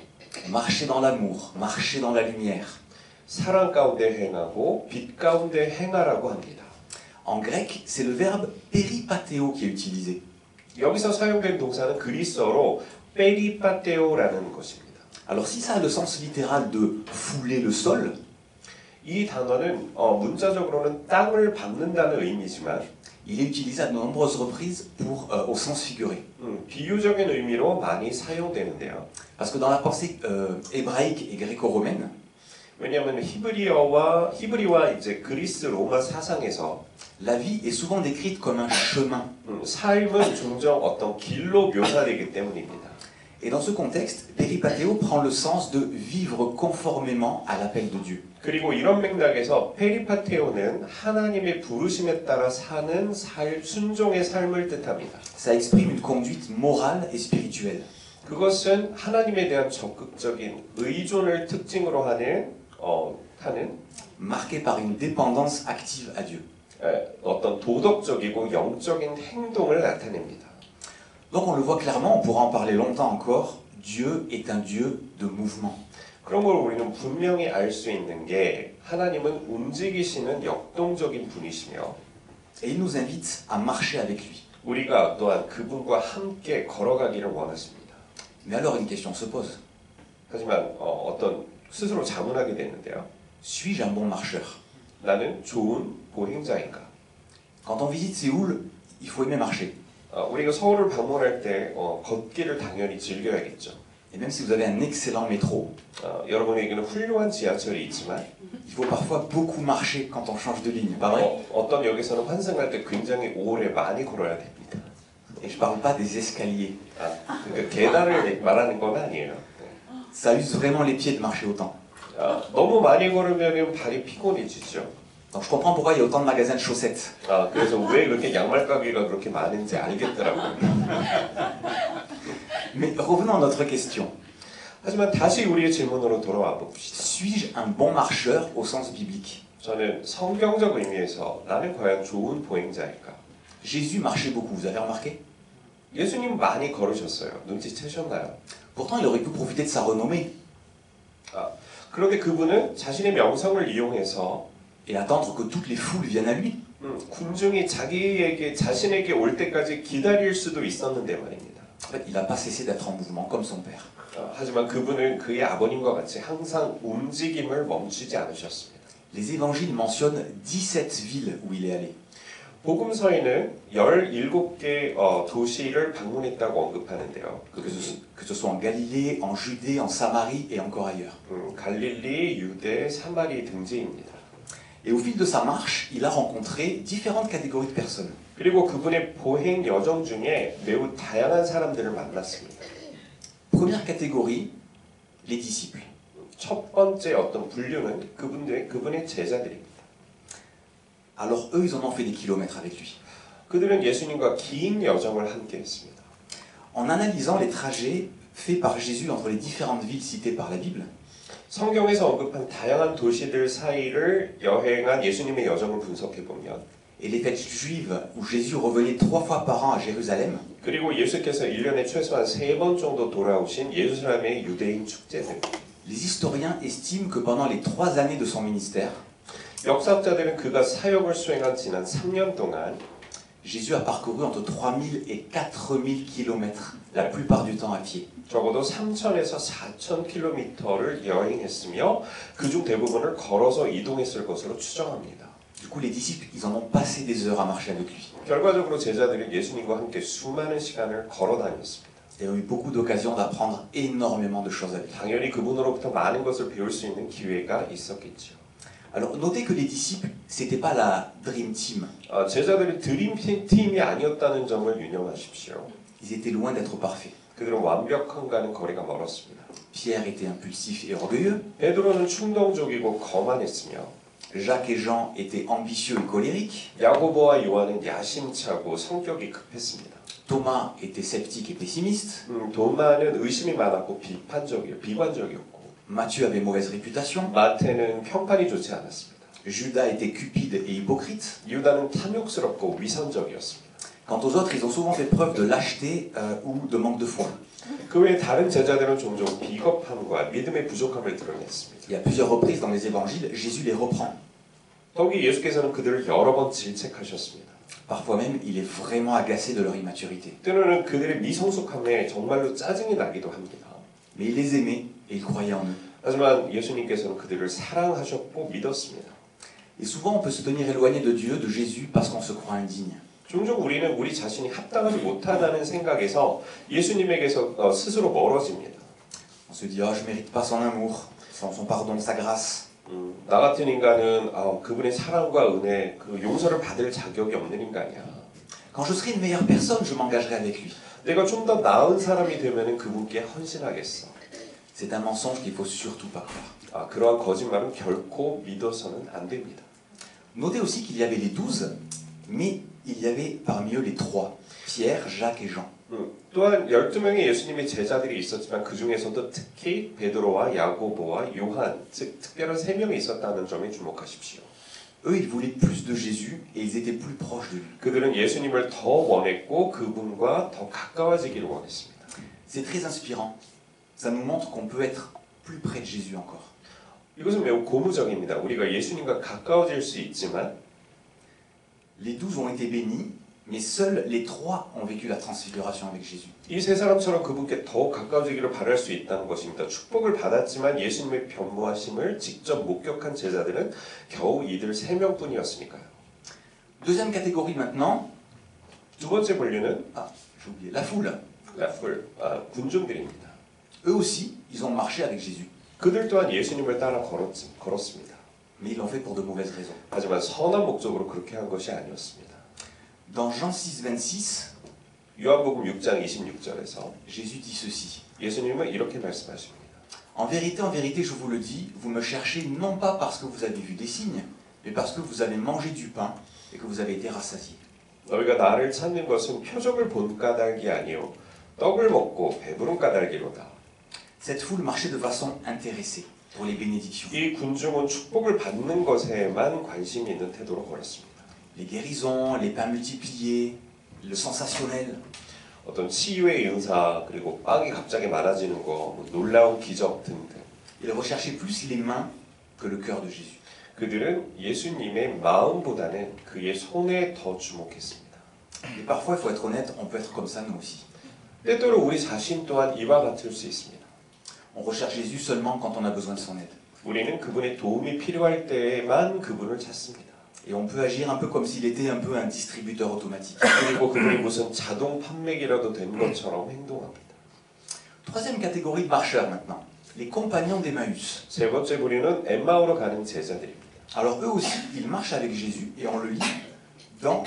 Marcher dans l'amour, marcher dans la lumière. 사랑 가운데 행하고 빛 가운데 행하라고 합니다. En grec, c'est le verbe peripateo qui est utilisé. 여기서 사용된 동사는 그리스어로 페리파테오라는 것입니다. Alors si ça a le sens littéral de fouler le sol, 이 단어는 문자적으로는 땅을 밟는다는 의미지만 il est utilisé à de nombreuses reprises au sens figuré. 비유적인 의미로 많이 사용되는데요. Parce que dans la pensée hébraïque et gréco-romaine, 왜냐하면 히브리와 이제 그리스 로마 사상에서 la vie est souvent décrite comme un chemin. 삶은 종종 어떤 길로 묘사되기 때문입니다. Et dans ce contexte, peripateo prend le sens de vivre conformément à l'appel de Dieu. 그리고 이런 맥락에서 페리파테오는 하나님의 부르심에 따라 사는 순종의 삶을 뜻합니다. Ça exprime une conduite morale et spirituelle. 그것은 하나님에 대한 적극적인 의존을 특징으로 하는 marquée par une dépendance active à Dieu. 어떤 도덕적이고 영적인 행동을 나타냅니다. Donc on le voit clairement, on pourra en parler longtemps encore, Dieu est un Dieu de mouvement. 그런 걸 우리는 분명히 알 수 있는 게 하나님은 움직이시는 역동적인 분이시며 Et il nous invite à marcher avec lui. 우리가 또한 그분과 함께 걸어가기를 원하십니다. Mais alors une question se pose. 하지만 어떤 스스로 자문하게 되는데요. Suis-je un bon marcheur? 나는 좋은 보행자인가? Quand on visite Séoul, il faut aimer marcher. 우리가 서울을 방문할 때 걷기를 당연히 즐겨야겠죠. Et même si vous avez un excellent métro, 여러분에게는 훌륭한 지하철이 있지만 il faut parfois beaucoup marcher quand on change de ligne, pas vrai? 어떤 역에서는 환승할 때 굉장히 오래 많이 걸어야 됩니다. Et je parle pas des escaliers. 그러니까 계단을 말하는 건 아니에요. Ça use vraiment les pieds de marcher autant. 너무 많이 걸으면 발이 피곤해지죠. Donc je comprends pourquoi il y a autant de magasins de chaussettes. 그래서 왜 그렇게 양말 가게가 그렇게 많은지 알겠더라고요. Mais revenons à notre question. 하지만 다시 우리의 질문으로 돌아와 봅시다. Suis-je un bon marcheur au sens biblique? 저는 성경적 의미에서 나는 과연 좋은 보행자일까? Jésus marchait beaucoup, vous avez remarqué? 예수님 많이 걸으셨어요. 눈치채셨나요? Pourtant, il aurait pu profiter de sa renommée. 그런데 그분은 자신의 명성을 이용해서 et attendre que toutes les foules viennent à lui. 군중이 자신에게 올 때까지 기다릴 수도 있었는데 말입니다. En fait, il n'a pas cessé d'être en mouvement comme son père. 하지만 그분은 그의 아버님과 같이 항상 움직임을 멈추지 않으셨습니다. Les évangiles mentionnent 17 villes où il est allé. 복음서에는 17개 도시를 방문했다고 언급하는데요. Que ce soit en Galilée, en Judée, en Samarie et encore ailleurs. 갈릴리, 유대, 사마리 등지입니다. Et au fil de sa marche, il a rencontré différentes catégories de personnes. 그리고 그분의 보행 여정 중에 매우 다양한 사람들을 만났습니다. Première catégorie, les disciples. 첫 번째 어떤 분류는 그분의 제자들입니다. Alors eux, ils en ont fait des kilomètres avec lui. 그들은 예수님과 긴 여정을 함께 했습니다. En analysant les trajets faits par Jésus entre les différentes villes citées par la Bible, 성경에서 언급한 다양한 도시들 사이를 여행한 예수님의 여정을 분석해 보면 et les fêtes juives où Jésus revenait 3 fois par an à Jérusalem, 그리고 예수께서 1년에 최소한 3번 정도 돌아오신 예루살렘의 유대인 축제들 les historiens estiment que pendant les 3 années de son ministère, 역사학자들은 그가 사역을 수행한 지난 3년 동안 Jésus a parcouru entre 3000 et 4000 kilomètres, la plupart du temps à pied. 적어도 3,000에서 4,000km를 여행했으며 그중 대부분을 걸어서 이동했을 것으로 추정합니다. Du coup, les disciples, ils en ont passé des heures à marcher avec lui. 결과적으로 제자들은 예수님과 함께 수많은 시간을 걸어 다녔습니다. Et ont eu beaucoup d'occasions d'apprendre énormément de choses avec lui. 당연히 그분으로부터 많은 것을 배울 수 있는 기회가 있었겠죠. Alors, notez que les disciples, c'était pas la Dream Team. 제자들이 드림팀이 아니었다는 점을 유념하십시오. Ils étaient loin d'être parfaits. 그들은 완벽한가는 거리가 멀었습니다. Pierre était impulsif et orgueilleux. 베드로는 충동적이고 거만했으며 Jacques et Jean étaient ambitieux et colériques. 야고보와 요한은 야심차고 성격이 급했습니다. Thomas était sceptique et pessimiste. 도마는 의심이 많았고 비관적이었고 Matthieu avait mauvaise réputation. 마태는 평판이 좋지 않았습니다. Judas était cupide et hypocrite. 유다는 탐욕스럽고 위선적이었습니다. Quant aux autres, ils ont souvent fait preuve de lâcheté ou de manque de foi. 그 외에 다른 제자들은 종종 비겁함과 믿음의 부족함을 드러냈습니다. Il y a plusieurs reprises dans les évangiles, Jésus les reprend. 더욱이 예수께서는 그들을 여러 번 질책하셨습니다. Parfois même, il est vraiment agacé de leur immaturité. 때로는 그들의 미성숙함에 정말로 짜증이 나기도 합니다. Mais il les aimait et il croyait en eux. 하지만 예수님께서는 그들을 사랑하셨고 믿었습니다. Et souvent, on peut se tenir éloigné de Dieu, de Jésus, parce qu'on se croit indigne. 종종 우리는 우리 자신이 합당하지 못하다는 생각에서 예수님에게서 스스로 멀어집니다. On se dit, oh, je mérite pas son amour, son pardon, sa grâce. 나 같은 인간은 그분의 사랑과 은혜, 그 용서를 받을 자격이 없는 인간이야. Quand je serai une meilleure personne, je m'engagerai avec lui. 내가 좀 더 나은 사람이 되면은 그분께 헌신하겠어. C'est un mensonge qu'il faut surtout pas croire. 그러한 거짓말은 결코 믿어서는 안 됩니다. Notez aussi qu'il y avait les 12, mais il y avait parmi eux les 3, Pierre, Jacques et Jean. 또한 12명의 예수님의 제자들이 있었지만 그 중에서도 특히 베드로와 야고보와 요한, 즉 특별한 3명이 있었다는 점에 주목하십시오. Eux, ils voulaient plus de Jésus et ils étaient plus proches de lui. 그들은 예수님을 더 원했고 그분과 더 가까워지기를 원했습니다. C'est très inspirant. Ça nous montre qu'on peut être plus près de Jésus encore. 이것은 매우 고무적입니다. 우리가 예수님과 가까워질 수 있지만 Les 12 ont été bénis, mais seuls les 3 ont vécu la transfiguration avec Jésus. 이 세 사람처럼 그분께 더 가까워지기를 바랄 수 있다는 것입니다. 축복을 받았지만 예수님의 변모하심을 직접 목격한 제자들은 겨우 이들 3명뿐이었으니까요. Deuxième catégorie maintenant. 두 번째 분류는 J'ai oublié, la foule. 군중들입니다. Eux aussi, ils ont marché avec Jésus. 그들 또한 예수님을 따라 걸었습니다. Mais ils l'ont fait pour de mauvaises raisons. 하지만 선한 목적으로 그렇게 한 것이 아니었습니다. Dans Jean 6,26, 요한복음 6장 26절에서 Jésus dit ceci. 예수님은 이렇게 말씀하십니다. En vérité, je vous le dis, vous me cherchez non pas parce que vous avez vu des signes, mais parce que vous avez mangé du pain et que vous avez été rassasiés. 너희가 나를 찾는 것은 표적을 본 까닭이 아니요 떡을 먹고 배부른 까닭이로다. Cette foule marchait de façon intéressée pour les bénédictions. 이 군중은 축복을 받는 것에만 관심이 있는 태도로 걸었습니다. Les guérisons, les pains multipliés, le sensationnel. 어떤 치유의 은사 그리고 빵이 갑자기 많아지는 거, 놀라운 기적 등등. Ils recherchaient plus les mains que le cœur de Jésus. 그들은 예수님의 마음보다는 그의 손에 더 주목했습니다. Et parfois, il faut être honnête, on peut être comme ça nous aussi. 때때로 우리 자신 또한 이와 같을 수 있습니다. On recherche Jésus seulement quand on a besoin de son aide. 우리는 그분의 도움이 필요할 때에만 그분을 찾습니다. Et on peut agir un peu comme s'il était un peu un distributeur automatique. 그리고 그분이 무슨 자동 판매기라도 된 것처럼 행동합니다. Troisième catégorie de marcheurs maintenant, les compagnons d'Emmaüs. 세 번째 부류는 엠마오로 가는 제자들입니다. Alors eux aussi, ils marchent avec Jésus et on le lit dans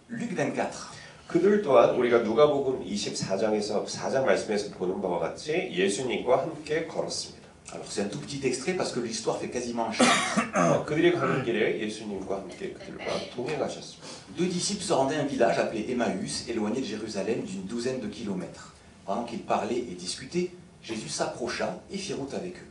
Luc 24. 그들 또한 우리가 누가복음 24장에서 4장 말씀에서 보는 바와 같이 예수님과 함께 걸었습니다. Alors c'est un tout petit extrait parce que l'histoire fait quasiment un chapitre. 그들이 가는 길에 예수님과 함께 그들과 동행하셨습니다. Deux disciples se rendaient à un village appelé Emmaüs, éloigné de Jérusalem d'une douzaine de kilomètres. Pendant qu'ils parlaient et discutaient, Jésus s'approcha et fit route avec eux.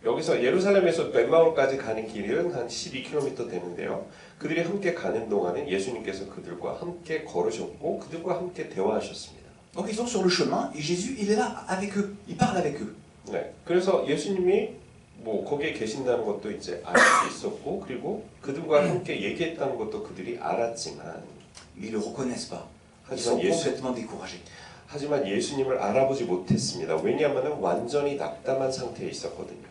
여기서 예루살렘에서 엠마오까지 가는 길은 한 12km 되는데요. 그들이 함께 가는 동안에 예수님께서 그들과 함께 걸으셨고 그들과 함께 대화하셨습니다. Donc ils sont sur le chemin et Jésus il est là avec eux, il parle avec eux. 네, 그래서 예수님이 뭐 거기에 계신다는 것도 이제 알 수 있었고 그리고 그들과 함께 얘기했다는 것도 그들이 알았지만 Mais ils ne le reconnaissent pas. Ils 하지만, sont complètement découragés. 하지만 예수님을 알아보지 못했습니다. 왜냐하면 완전히 낙담한 상태에 있었거든요.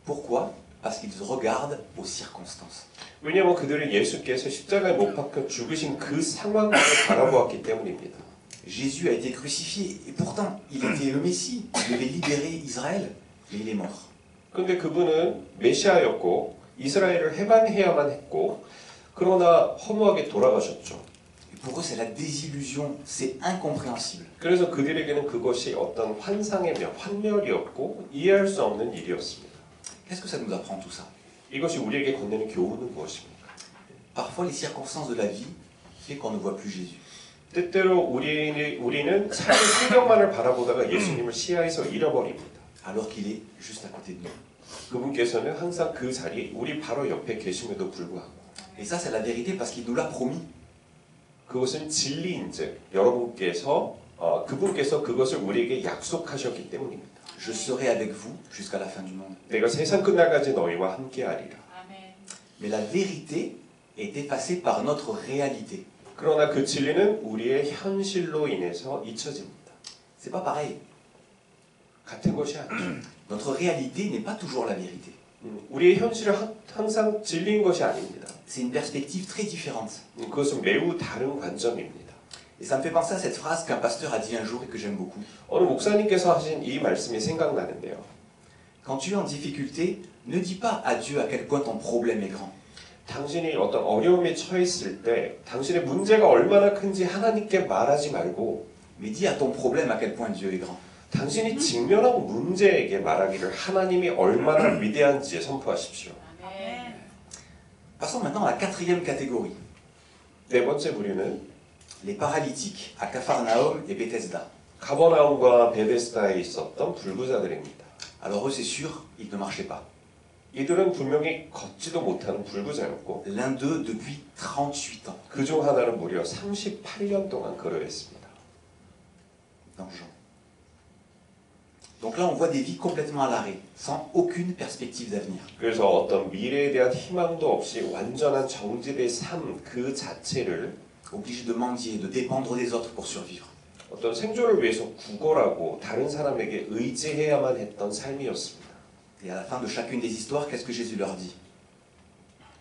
Pourquoi? Parce qu'ils regardent aux circonstances. 왜냐하면 그들은 예수께서 십자가에 못 박혀 죽으신 그 상황을 바라보았기 때문입니다. Jésus a été crucifié et pourtant il était le Messie, il devait libérer Israël, mais il est mort. 그런데 그분은 메시아였고 이스라엘을 해방해야만 했고 그러나 허무하게 돌아가셨죠. Et pour eux c'est la désillusion, c'est incompréhensible. 그래서 그들에게는 그것이 어떤 환멸이었고 이해할 수 없는 일이었습니다. Qu'est-ce que ça nous apprend tout ça? 이것이 우리에게 건네는 교훈은 무엇입니까? Parfois les circonstances de la vie fait qu'on ne voit plus Jésus. 때때로 우리는 삶의 풍경만을 바라보다가 예수님을 시야에서 잃어버립니다. Alors qu'il est juste à côté de nous. 그분께서는 항상 그 자리 우리 바로 옆에 계심에도 불구하고 Et ça c'est la vérité parce qu'il nous l'a promis. 그것은 진리인즉 여러분께서 그분께서 그것을 우리에게 약속하셨기 때문입니다. Je serai avec vous jusqu'à la fin du monde. 내가 세상 끝날까지 너희와 함께하리라. Mais la vérité est effacée par notre réalité. 그러나 그 진리는 우리의 현실로 인해서 잊혀집니다. C'est pas pareil. 같은 것이 아니죠. Notre réalité n'est pas toujours la vérité. 우리의 현실은 항상 진리인 것이 아닙니다. C'est une perspective très différente. 그것은 매우 다른 관점입니다. Et ça me fait penser à cette phrase qu'un pasteur a dit un jour et que j'aime beaucoup. 어느 목사님께서 하신 이 말씀이 생각나는데요. Quand tu es en difficulté, ne dis pas à Dieu à quel point ton problème est grand. 당신이 어떤 어려움에 처했을 때 당신의 문제가 얼마나 큰지 하나님께 말하지 말고 Mais dis à ton problème à quel point Dieu est grand. 당신이 직면한 문제에게 말하기를 하나님이 얼마나 위대한지 선포하십시오. Passons maintenant à la quatrième catégorie. 네 번째 부류는 Les paralytiques à Capharnaüm et Bethesda. 가버나움과 베데스다에 있었던 불구자들입니다. Alors eux c'est sûr, ils ne marchaient pas. 이들은 분명히 걷지도 못하는 불구자였고 L'un d'eux depuis 38 ans. 그중 하나는 무려 38년 동안 거류했습니다. Dans Jean. Donc là on voit des vies complètement à l'arrêt, sans aucune perspective d'avenir. 그래서 어떤 미래에 대한 희망도 없이 완전한 정지된 삶 그 자체를 Obligés de mendier, de dépendre des autres pour survivre. 어떤 생존을 위해서 구걸하고 다른 사람에게 의지해야만 했던 삶이었습니다. Et à la fin de chacune des histoires, qu'est-ce que Jésus leur dit?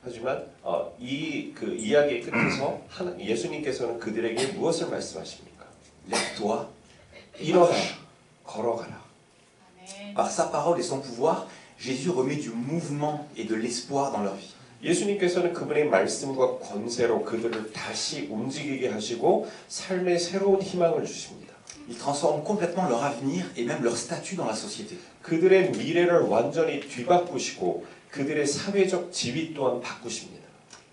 하지만 그 이야기의 끝에서 예수님께서는 그들에게 무엇을 말씀하십니까? Lève-toi, 일어나, 걸어가라. Par sa parole et son pouvoir, Jésus remet du mouvement et de l'espoir dans leur vie. 예수님께서는 그분의 말씀과 권세로 그들을 다시 움직이게 하시고 삶의 새로운 희망을 주십니다. Il transforme complètement leur avenir et même leur statut dans la société. 그들의 미래를 완전히 뒤바꾸시고 그들의 사회적 지위 또한 바꾸십니다.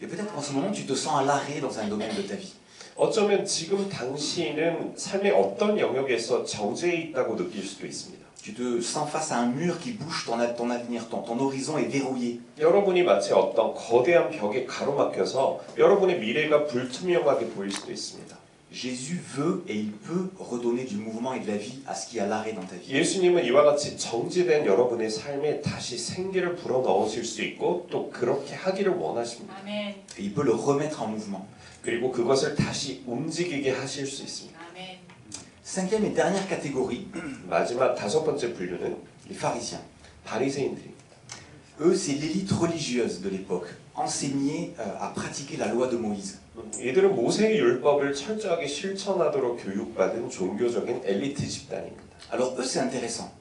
Et peut-être qu'en ce moment, tu te sens à l'arrêt dans un domaine de ta vie. 어쩌면 지금 당신은 삶의 어떤 영역에서 정죄해 있다고 느낄 수도 있습니다. Tu te sens face à un mur qui bouche ton avenir, ton horizon est verrouillé. 여러분이 마치 어떤 거대한 벽에 가로막혀서 여러분의 미래가 불투명하게 보일 수도 있습니다. Jésus veut et il peut redonner du mouvement et de la vie à ce qui est à l'arrêt dans ta vie. 예수님은 이와 같이 정지된 여러분의 삶에 다시 생기를 불어넣으실 수 있고 또 그렇게 하기를 원하십니다. 아멘. Et il peut le remettre en mouvement. 그리고 그것을 다시 움직이게 하실 수 있습니다. 아멘. Cinquième et dernière catégorie, 마지막 다섯 번째 분류는 les pharisiens. 바리새인들입니다. Eux, c'est l'élite religieuse de l'époque, enseignée à pratiquer la loi de Moïse. 이들은 모세의 율법을 철저하게 실천하도록 교육받은 종교적인 엘리트 집단입니다. Alors eux, c'est intéressant.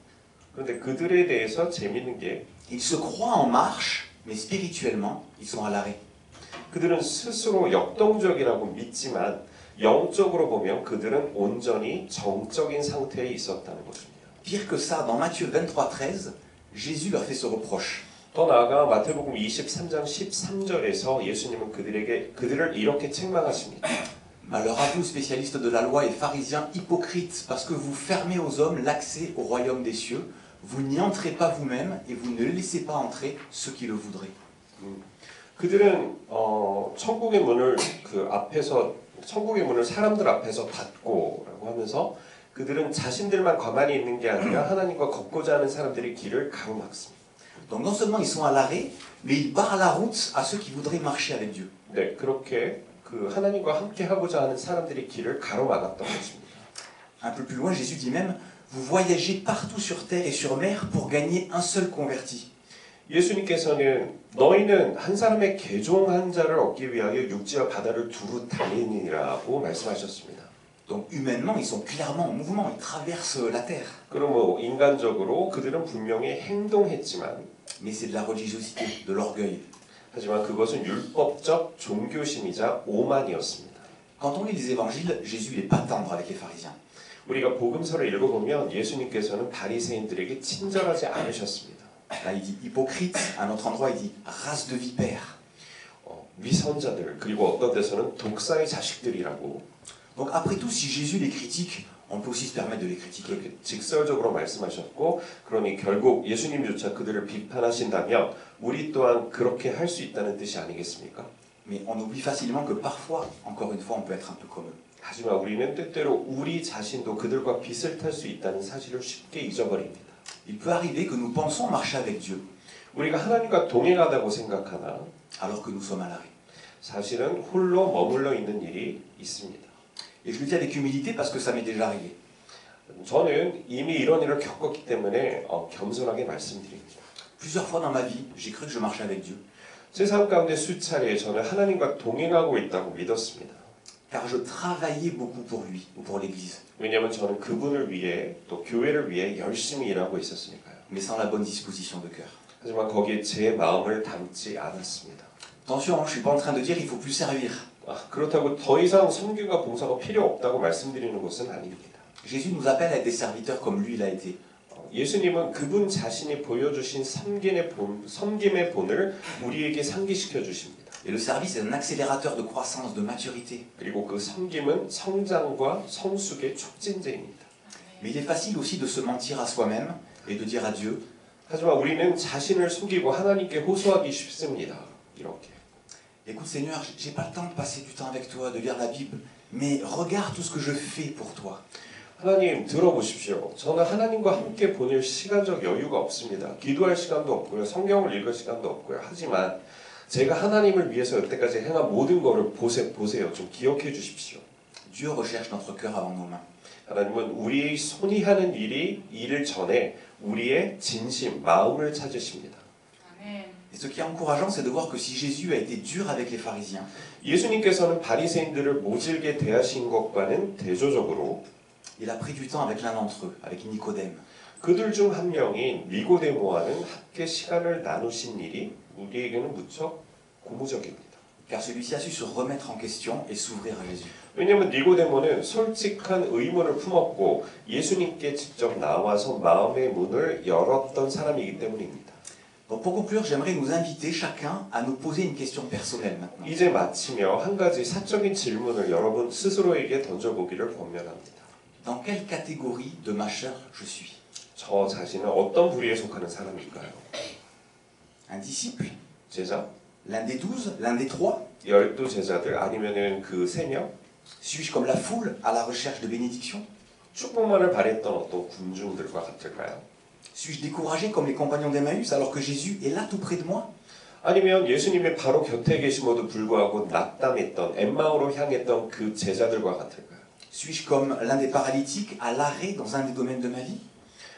그런데 그들에 대해서 재밌는 게 Ils se croient en marche, mais spirituellement, ils sont à l'arrêt. 그들은 스스로 역동적이라고 믿지만 영적으로 보면 그들은 온전히 정적인 상태에 있었다는 것입니다. Pire que ça, dans Matthieu 23:13, Jésus leur fait ce reproche. 더 나아가 마태복음 23장 13절에서 예수님은 그들을 이렇게 책망하십니다. Malheur à vous, spécialistes de la loi et pharisiens hypocrites, parce que vous fermez aux hommes l'accès au royaume des cieux, vous n'y entrez pas vous-même et vous ne laissez pas entrer ceux qui le voudraient. 그들은 천국의 문을 천국의 문을 사람들 앞에서 닫고라고 하면서 그들은 자신들만 가만히 있는 게 아니라 하나님과 걷고자 하는 사람들의 길을 가로막습니다. Donc non seulement ils sont à l'arrêt, mais ils barrent la route à ceux qui voudraient marcher avec Dieu. 네, 그렇게 그 하나님과 함께 하고자 하는 사람들의 길을 가로막았던 것입니다. Un peu plus loin, Jésus dit même, vous voyagez partout sur terre et sur mer pour gagner un seul converti. 예수님께서는 너희는 한 사람의 개종한 자를 얻기 위하여 육지와 바다를 두루 다니니라고 말씀하셨습니다. Donc humainement, ils sont clairement en mouvement, ils traversent la terre. 그럼 인간적으로 그들은 분명히 행동했지만 Mais c'est de la religiosité, de l'orgueil. 하지만 그것은 율법적 종교심이자 오만이었습니다. Quand on lit les évangiles, Jésus n'est pas tendre avec les pharisiens. 우리가 복음서를 읽어보면 예수님께서는 바리새인들에게 친절하지 않으셨습니다. Là, il dit hypocrite, à un autre endroit, il dit race de vipères. 위선자들, 그리고 어떤 데서는 독사의 자식들이라고. Donc après tout, si Jésus les critique, on peut aussi se permettre de les critiquer. 그렇게 직설적으로 말씀하셨고, 그러니 결국 예수님조차 그들을 비판하신다면 우리 또한 그렇게 할 수 있다는 뜻이 아니겠습니까? Mais on oublie facilement que parfois, encore une fois, on peut être un peu comme eux. 하지만 우리는 때때로 우리 자신도 그들과 비슷할 수 있다는 사실을 쉽게 잊어버립니다. Il peut arriver que nous pensons marcher avec Dieu, 우리가 하나님과 동행하다고 생각하나 alors que nous sommes à l'arrêt. 사실은 홀로 머물러 있는 일이 있습니다. Et je le dis avec humilité parce que ça m'est déjà arrivé. 저는 이미 이런 일을 겪었기 때문에 겸손하게 말씀드립니다. Plusieurs fois dans ma vie, j'ai cru que je marchais avec Dieu. 제 삶 가운데 수차례 저는 하나님과 동행하고 있다고 믿었습니다. Car je travaillais beaucoup pour lui ou pour l'Église, 왜냐하면 저는 그분을 위해 또 교회를 위해 열심히 일하고 있었으니까요. mais sans la bonne disposition de cœur. 하지만 거기에 제 마음을 담지 않았습니다. Attention, je ne suis pas en train de dire il faut plus servir. 그렇다고 더 이상 섬김과 봉사가 필요 없다고 말씀드리는 것은 아닙니다. Jésus nous appelle à être des serviteurs comme lui l'a été. 예수님은 그분 자신이 보여주신 섬김의 본을 우리에게 상기시켜 주십니다. Et le service est un accélérateur de croissance, de maturité. 그리고 그 섬김은 성장과 성숙의 촉진제입니다. Mais il est facile aussi de se mentir à soi-même et de dire à Dieu, 하지만 우리는 자신을 숨기고 하나님께 호소하기 쉽습니다. 이렇게. écoute Seigneur, j'ai pas le temps de passer du temps avec toi, de lire la Bible, mais regarde tout ce que je fais pour toi. 하나님 들어보십시오. 저는 하나님과 함께 보낼 시간적 여유가 없습니다. 기도할 시간도 없고요. 성경을 읽을 시간도 없고요. 하지만 제가 하나님을 위해서 여태까지 행한 모든 것을 보세요. 좀 기억해 주십시오. Dieu recherche notre cœur avant nos mains. 하나님은 우리의 손이 하는 일을 전에 우리의 진심, 마음을 찾으십니다. Et ce qui est encourageant, c'est de voir que si Jésus a été dur avec les pharisiens, 예수님께서는 바리새인들을 모질게 대하신 것과는 대조적으로 il a pris du temps avec l'un d'entre eux, avec Nicodème. 그들 중 한 명인 니고데모와는 함께 시간을 나누신 일이 우리에게는 무척 고무적입니다. Car celui-ci a su se remettre en question et s'ouvrir à Jésus. 왜냐하면 니고데모는 솔직한 의문을 품었고 예수님께 직접 나와서 마음의 문을 열었던 사람이기 때문입니다. Donc pour conclure, j'aimerais nous inviter chacun à nous poser une question personnelle maintenant. 이제 마치며 한 가지 사적인 질문을 여러분 스스로에게 던져보기를 권면합니다. Dans quelle catégorie de marcheur je suis? 저 자신은 어떤 부류에 속하는 사람일까요? Un disciple? 제자? L'un des 12? L'un des 3? 12 제자들? 아니면은 그 3명? Suis-je comme la foule à la recherche de bénédiction? 축복만을 바랬던 어떤 군중들과 같을까요? Suis-je découragé comme les compagnons d'Emmaüs alors que Jésus est là tout près de moi? 아니면 예수님의 바로 곁에 계심에도 불구하고 낙담했던 엠마오로 향했던 그 제자들과 같을까요? Suis-je comme l'un des paralytiques à l'arrêt dans un des domaines de ma vie?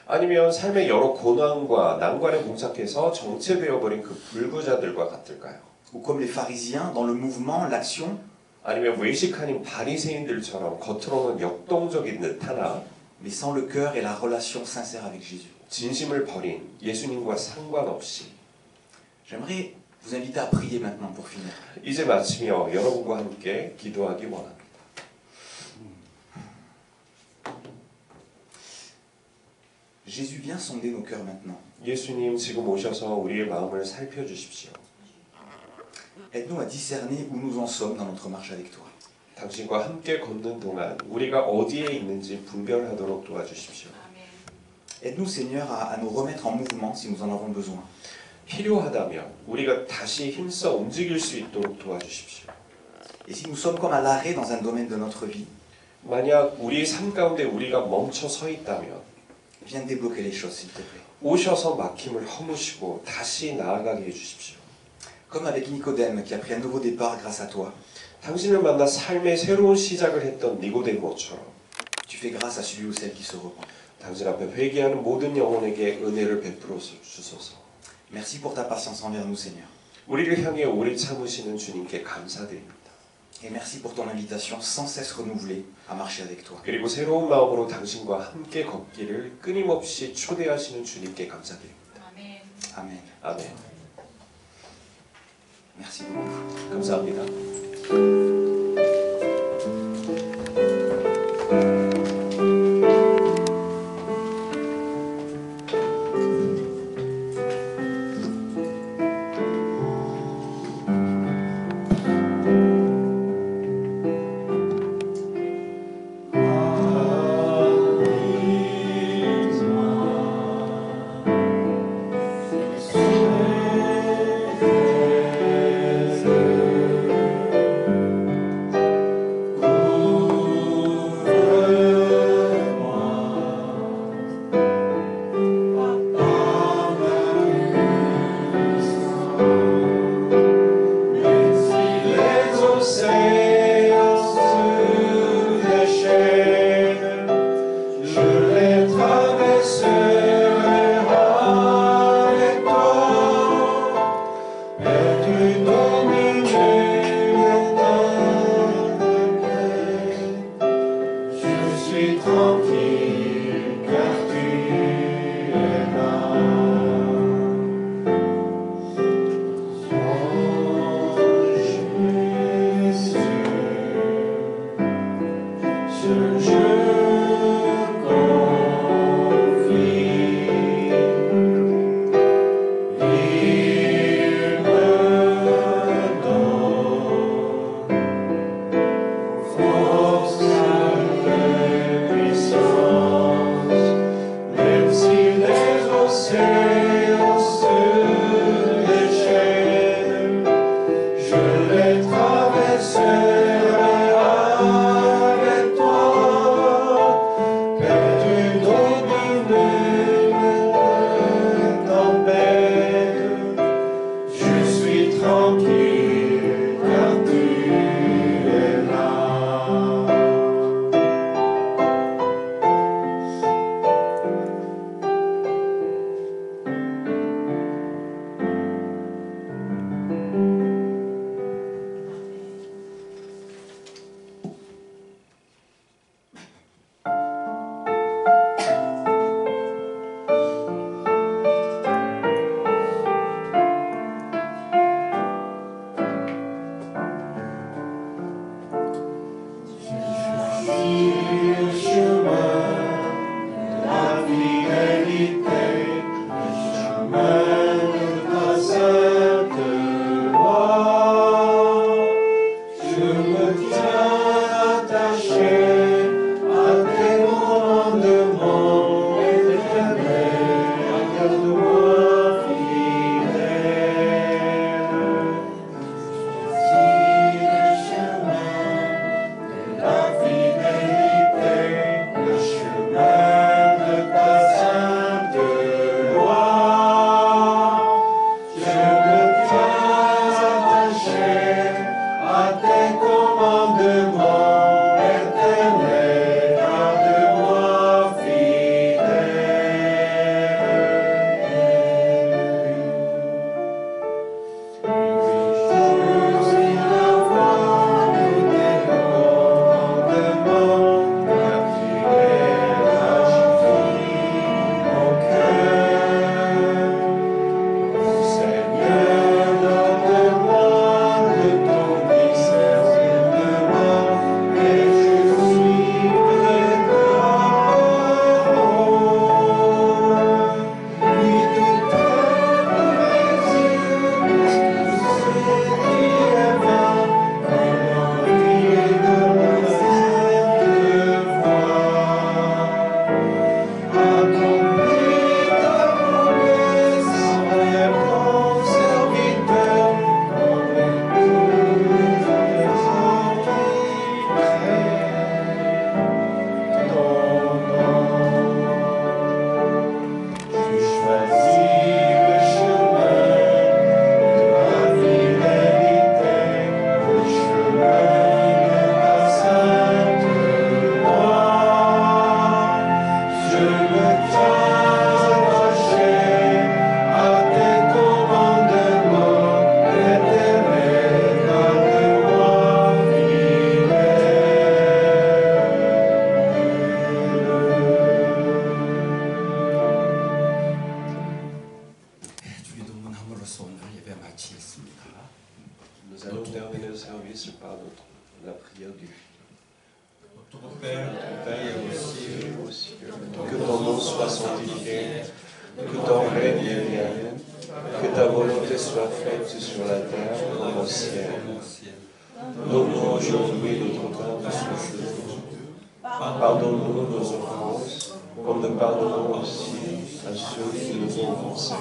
아니면 삶의 여러 고난과 난관에 봉착해서 정체되어 버린 그 불구자들과 같을까요? Ou comme les pharisiens dans le mouvement, l'action, 아니면 외식 아닌 바리새인들처럼 겉으로는 역동적인 듯하나 mais sans le cœur et la relation sincère avec Jésus? 진심을 버린 예수님과 상관없이 J'aimerais vous inviter à prier maintenant pour finir. 이제 마치며 여러분과 함께 기도하기 원합니다. Jésus, viens sonder nos cœurs maintenant. 예수님 지금 오셔서 우리의 마음을 살펴주십시오. Aide-nous à discerner où nous en sommes dans notre marche avec toi. 당신과 함께 걷는 동안 우리가 어디에 있는지 분별하도록 도와주십시오. Aide-nous, Seigneur, à nous remettre en mouvement si nous en avons besoin. 필요하다면 우리가 다시 힘써 움직일 수 있도록 도와주십시오. Et si nous sommes comme à l'arrêt dans un domaine de notre vie, 만약 우리 삶 가운데 우리가 멈춰 서 있다면 viens débloquer les choses, s'il te plaît. 오셔서 막힘을 허무시고 다시 나아가게 해주십시오. Comme avec Nicodème qui a pris un nouveau départ grâce à toi, 당신을 만나 삶의 새로운 시작을 했던 니고데모처럼 tu fais grâce à celui ou celle qui se repent. 당신 앞에 회개하는 모든 영혼에게 은혜를 베풀어 주소서. Merci pour ta patience envers nous, Seigneur. 우리를 향해 오래 참으시는 주님께 감사드립니다. Et merci pour ton invitation sans cesse renouvelée à marcher avec toi. 그리고 새로운 마음으로 당신과 함께 걷기를 끊임없이 초대하시는 주님께 감사드립니다. Amen. 아멘. Merci beaucoup. 감사합니다. Force de puissance. soit sanctifié, que ton règne vienne, que ta volonté soit faite sur la terre comme au ciel. Donne-nous aujourd'hui notre pain de ce jour. Pardonne-nous nos offenses, comme nous pardonnons aussi à ceux qui nous ont offensés.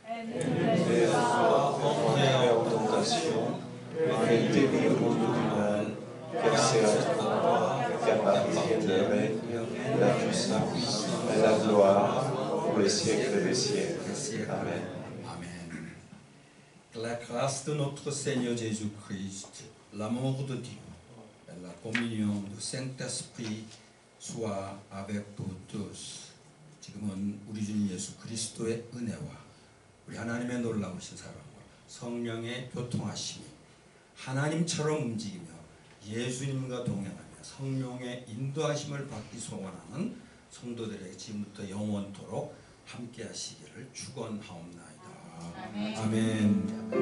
Et ne pas entrer en tentation, mais délivre-nous du mal, car c'est à toi qu'appartiennent le règne, la puissance et la gloire pour les siècles des siècles. Amen. Amen. Que la grâce de notre Seigneur Jésus-Christ, l'amour de Dieu et la communion du Saint-Esprit soit avec vous tous. 지금은 우리 주님 예수 그리스도의 은혜와 우리 하나님의 놀라우신 사랑과 성령의 교통하심이 하나님처럼 움직이며 예수님과 동행하며 성령의 인도하심을 받기 소원하는 성도들에게 지금부터 영원토록 함께 하시기를 축원하옵나이다. 아멘.